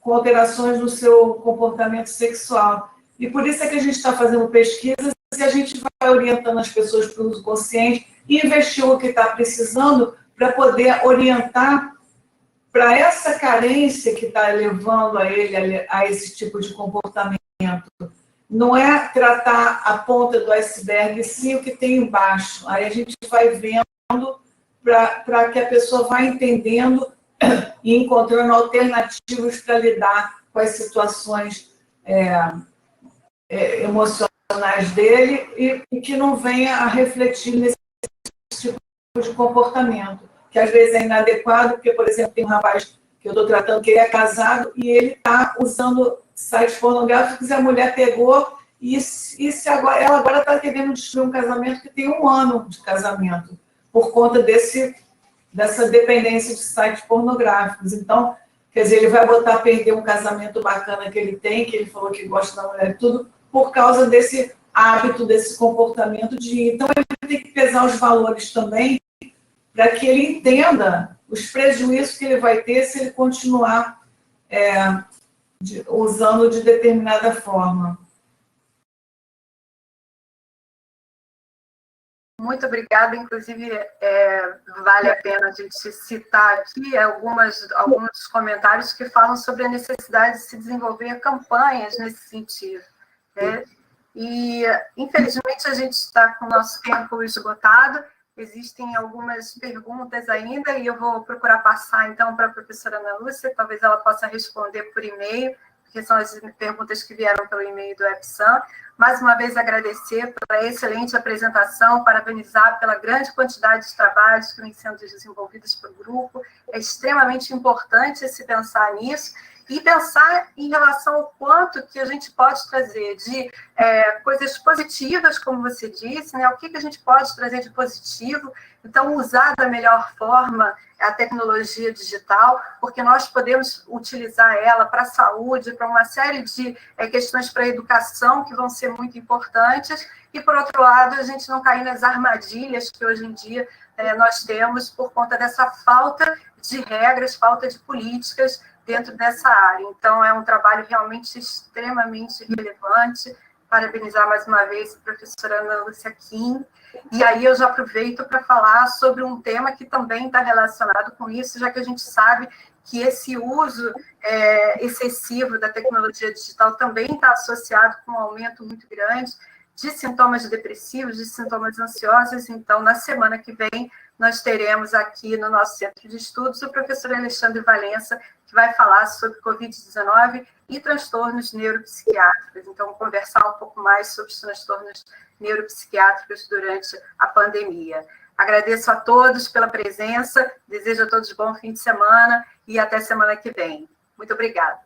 com alterações no seu comportamento sexual. E por isso é que a gente está fazendo pesquisas e a gente vai orientando as pessoas para o uso consciente e investir o que está precisando para poder orientar para essa carência que está levando a ele a esse tipo de comportamento. Não é tratar a ponta do iceberg, sim o que tem embaixo. Aí a gente vai vendo para que a pessoa vá entendendo e encontrando alternativas para lidar com as situações emocionais dele e que não venha a refletir nesse tipo de comportamento, que às vezes é inadequado, porque, por exemplo, tem um rapaz que eu estou tratando que ele é casado e ele está usando sites pornográficos e a mulher pegou e ela agora está querendo destruir um casamento que tem 1 ano de casamento, por conta dessa dependência de sites pornográficos. Então, quer dizer, ele vai botar a perder um casamento bacana que ele tem, que ele falou que gosta da mulher e tudo, por causa desse hábito, desse comportamento de... Então, ele tem que pesar os valores também, para que ele entenda os prejuízos que ele vai ter se ele continuar usando de determinada forma. Muito obrigada, inclusive vale a pena a gente citar aqui alguns comentários que falam sobre a necessidade de se desenvolver campanhas nesse sentido, né? E, infelizmente, a gente está com o nosso tempo esgotado, existem algumas perguntas ainda, e eu vou procurar passar, então, para a professora Ana Lúcia, talvez ela possa responder por e-mail, porque são as perguntas que vieram pelo e-mail do EPSAM. Mais uma vez, agradecer pela excelente apresentação, parabenizar pela grande quantidade de trabalhos que vêm sendo desenvolvidos pelo grupo. É extremamente importante se pensar nisso e pensar em relação ao quanto que a gente pode trazer de coisas positivas, como você disse, né? O que a gente pode trazer de positivo. Então, usar da melhor forma a tecnologia digital, porque nós podemos utilizar ela para a saúde, para uma série de questões para a educação, que vão ser muito importantes, e, por outro lado, a gente não cair nas armadilhas que hoje em dia nós temos por conta dessa falta de regras, falta de políticas dentro dessa área. Então, é um trabalho realmente extremamente relevante. Parabenizar mais uma vez a professora Ana Lúcia Kim. E aí eu já aproveito para falar sobre um tema que também está relacionado com isso, já que a gente sabe que esse uso excessivo da tecnologia digital também está associado com um aumento muito grande de sintomas depressivos, de sintomas ansiosos. Então, na semana que vem, nós teremos aqui no nosso Centro de Estudos o professor Alexandre Valença, que vai falar sobre Covid-19 e transtornos neuropsiquiátricos. Então, conversar um pouco mais sobre os transtornos neuropsiquiátricos durante a pandemia. Agradeço a todos pela presença, desejo a todos bom fim de semana e até semana que vem. Muito obrigada.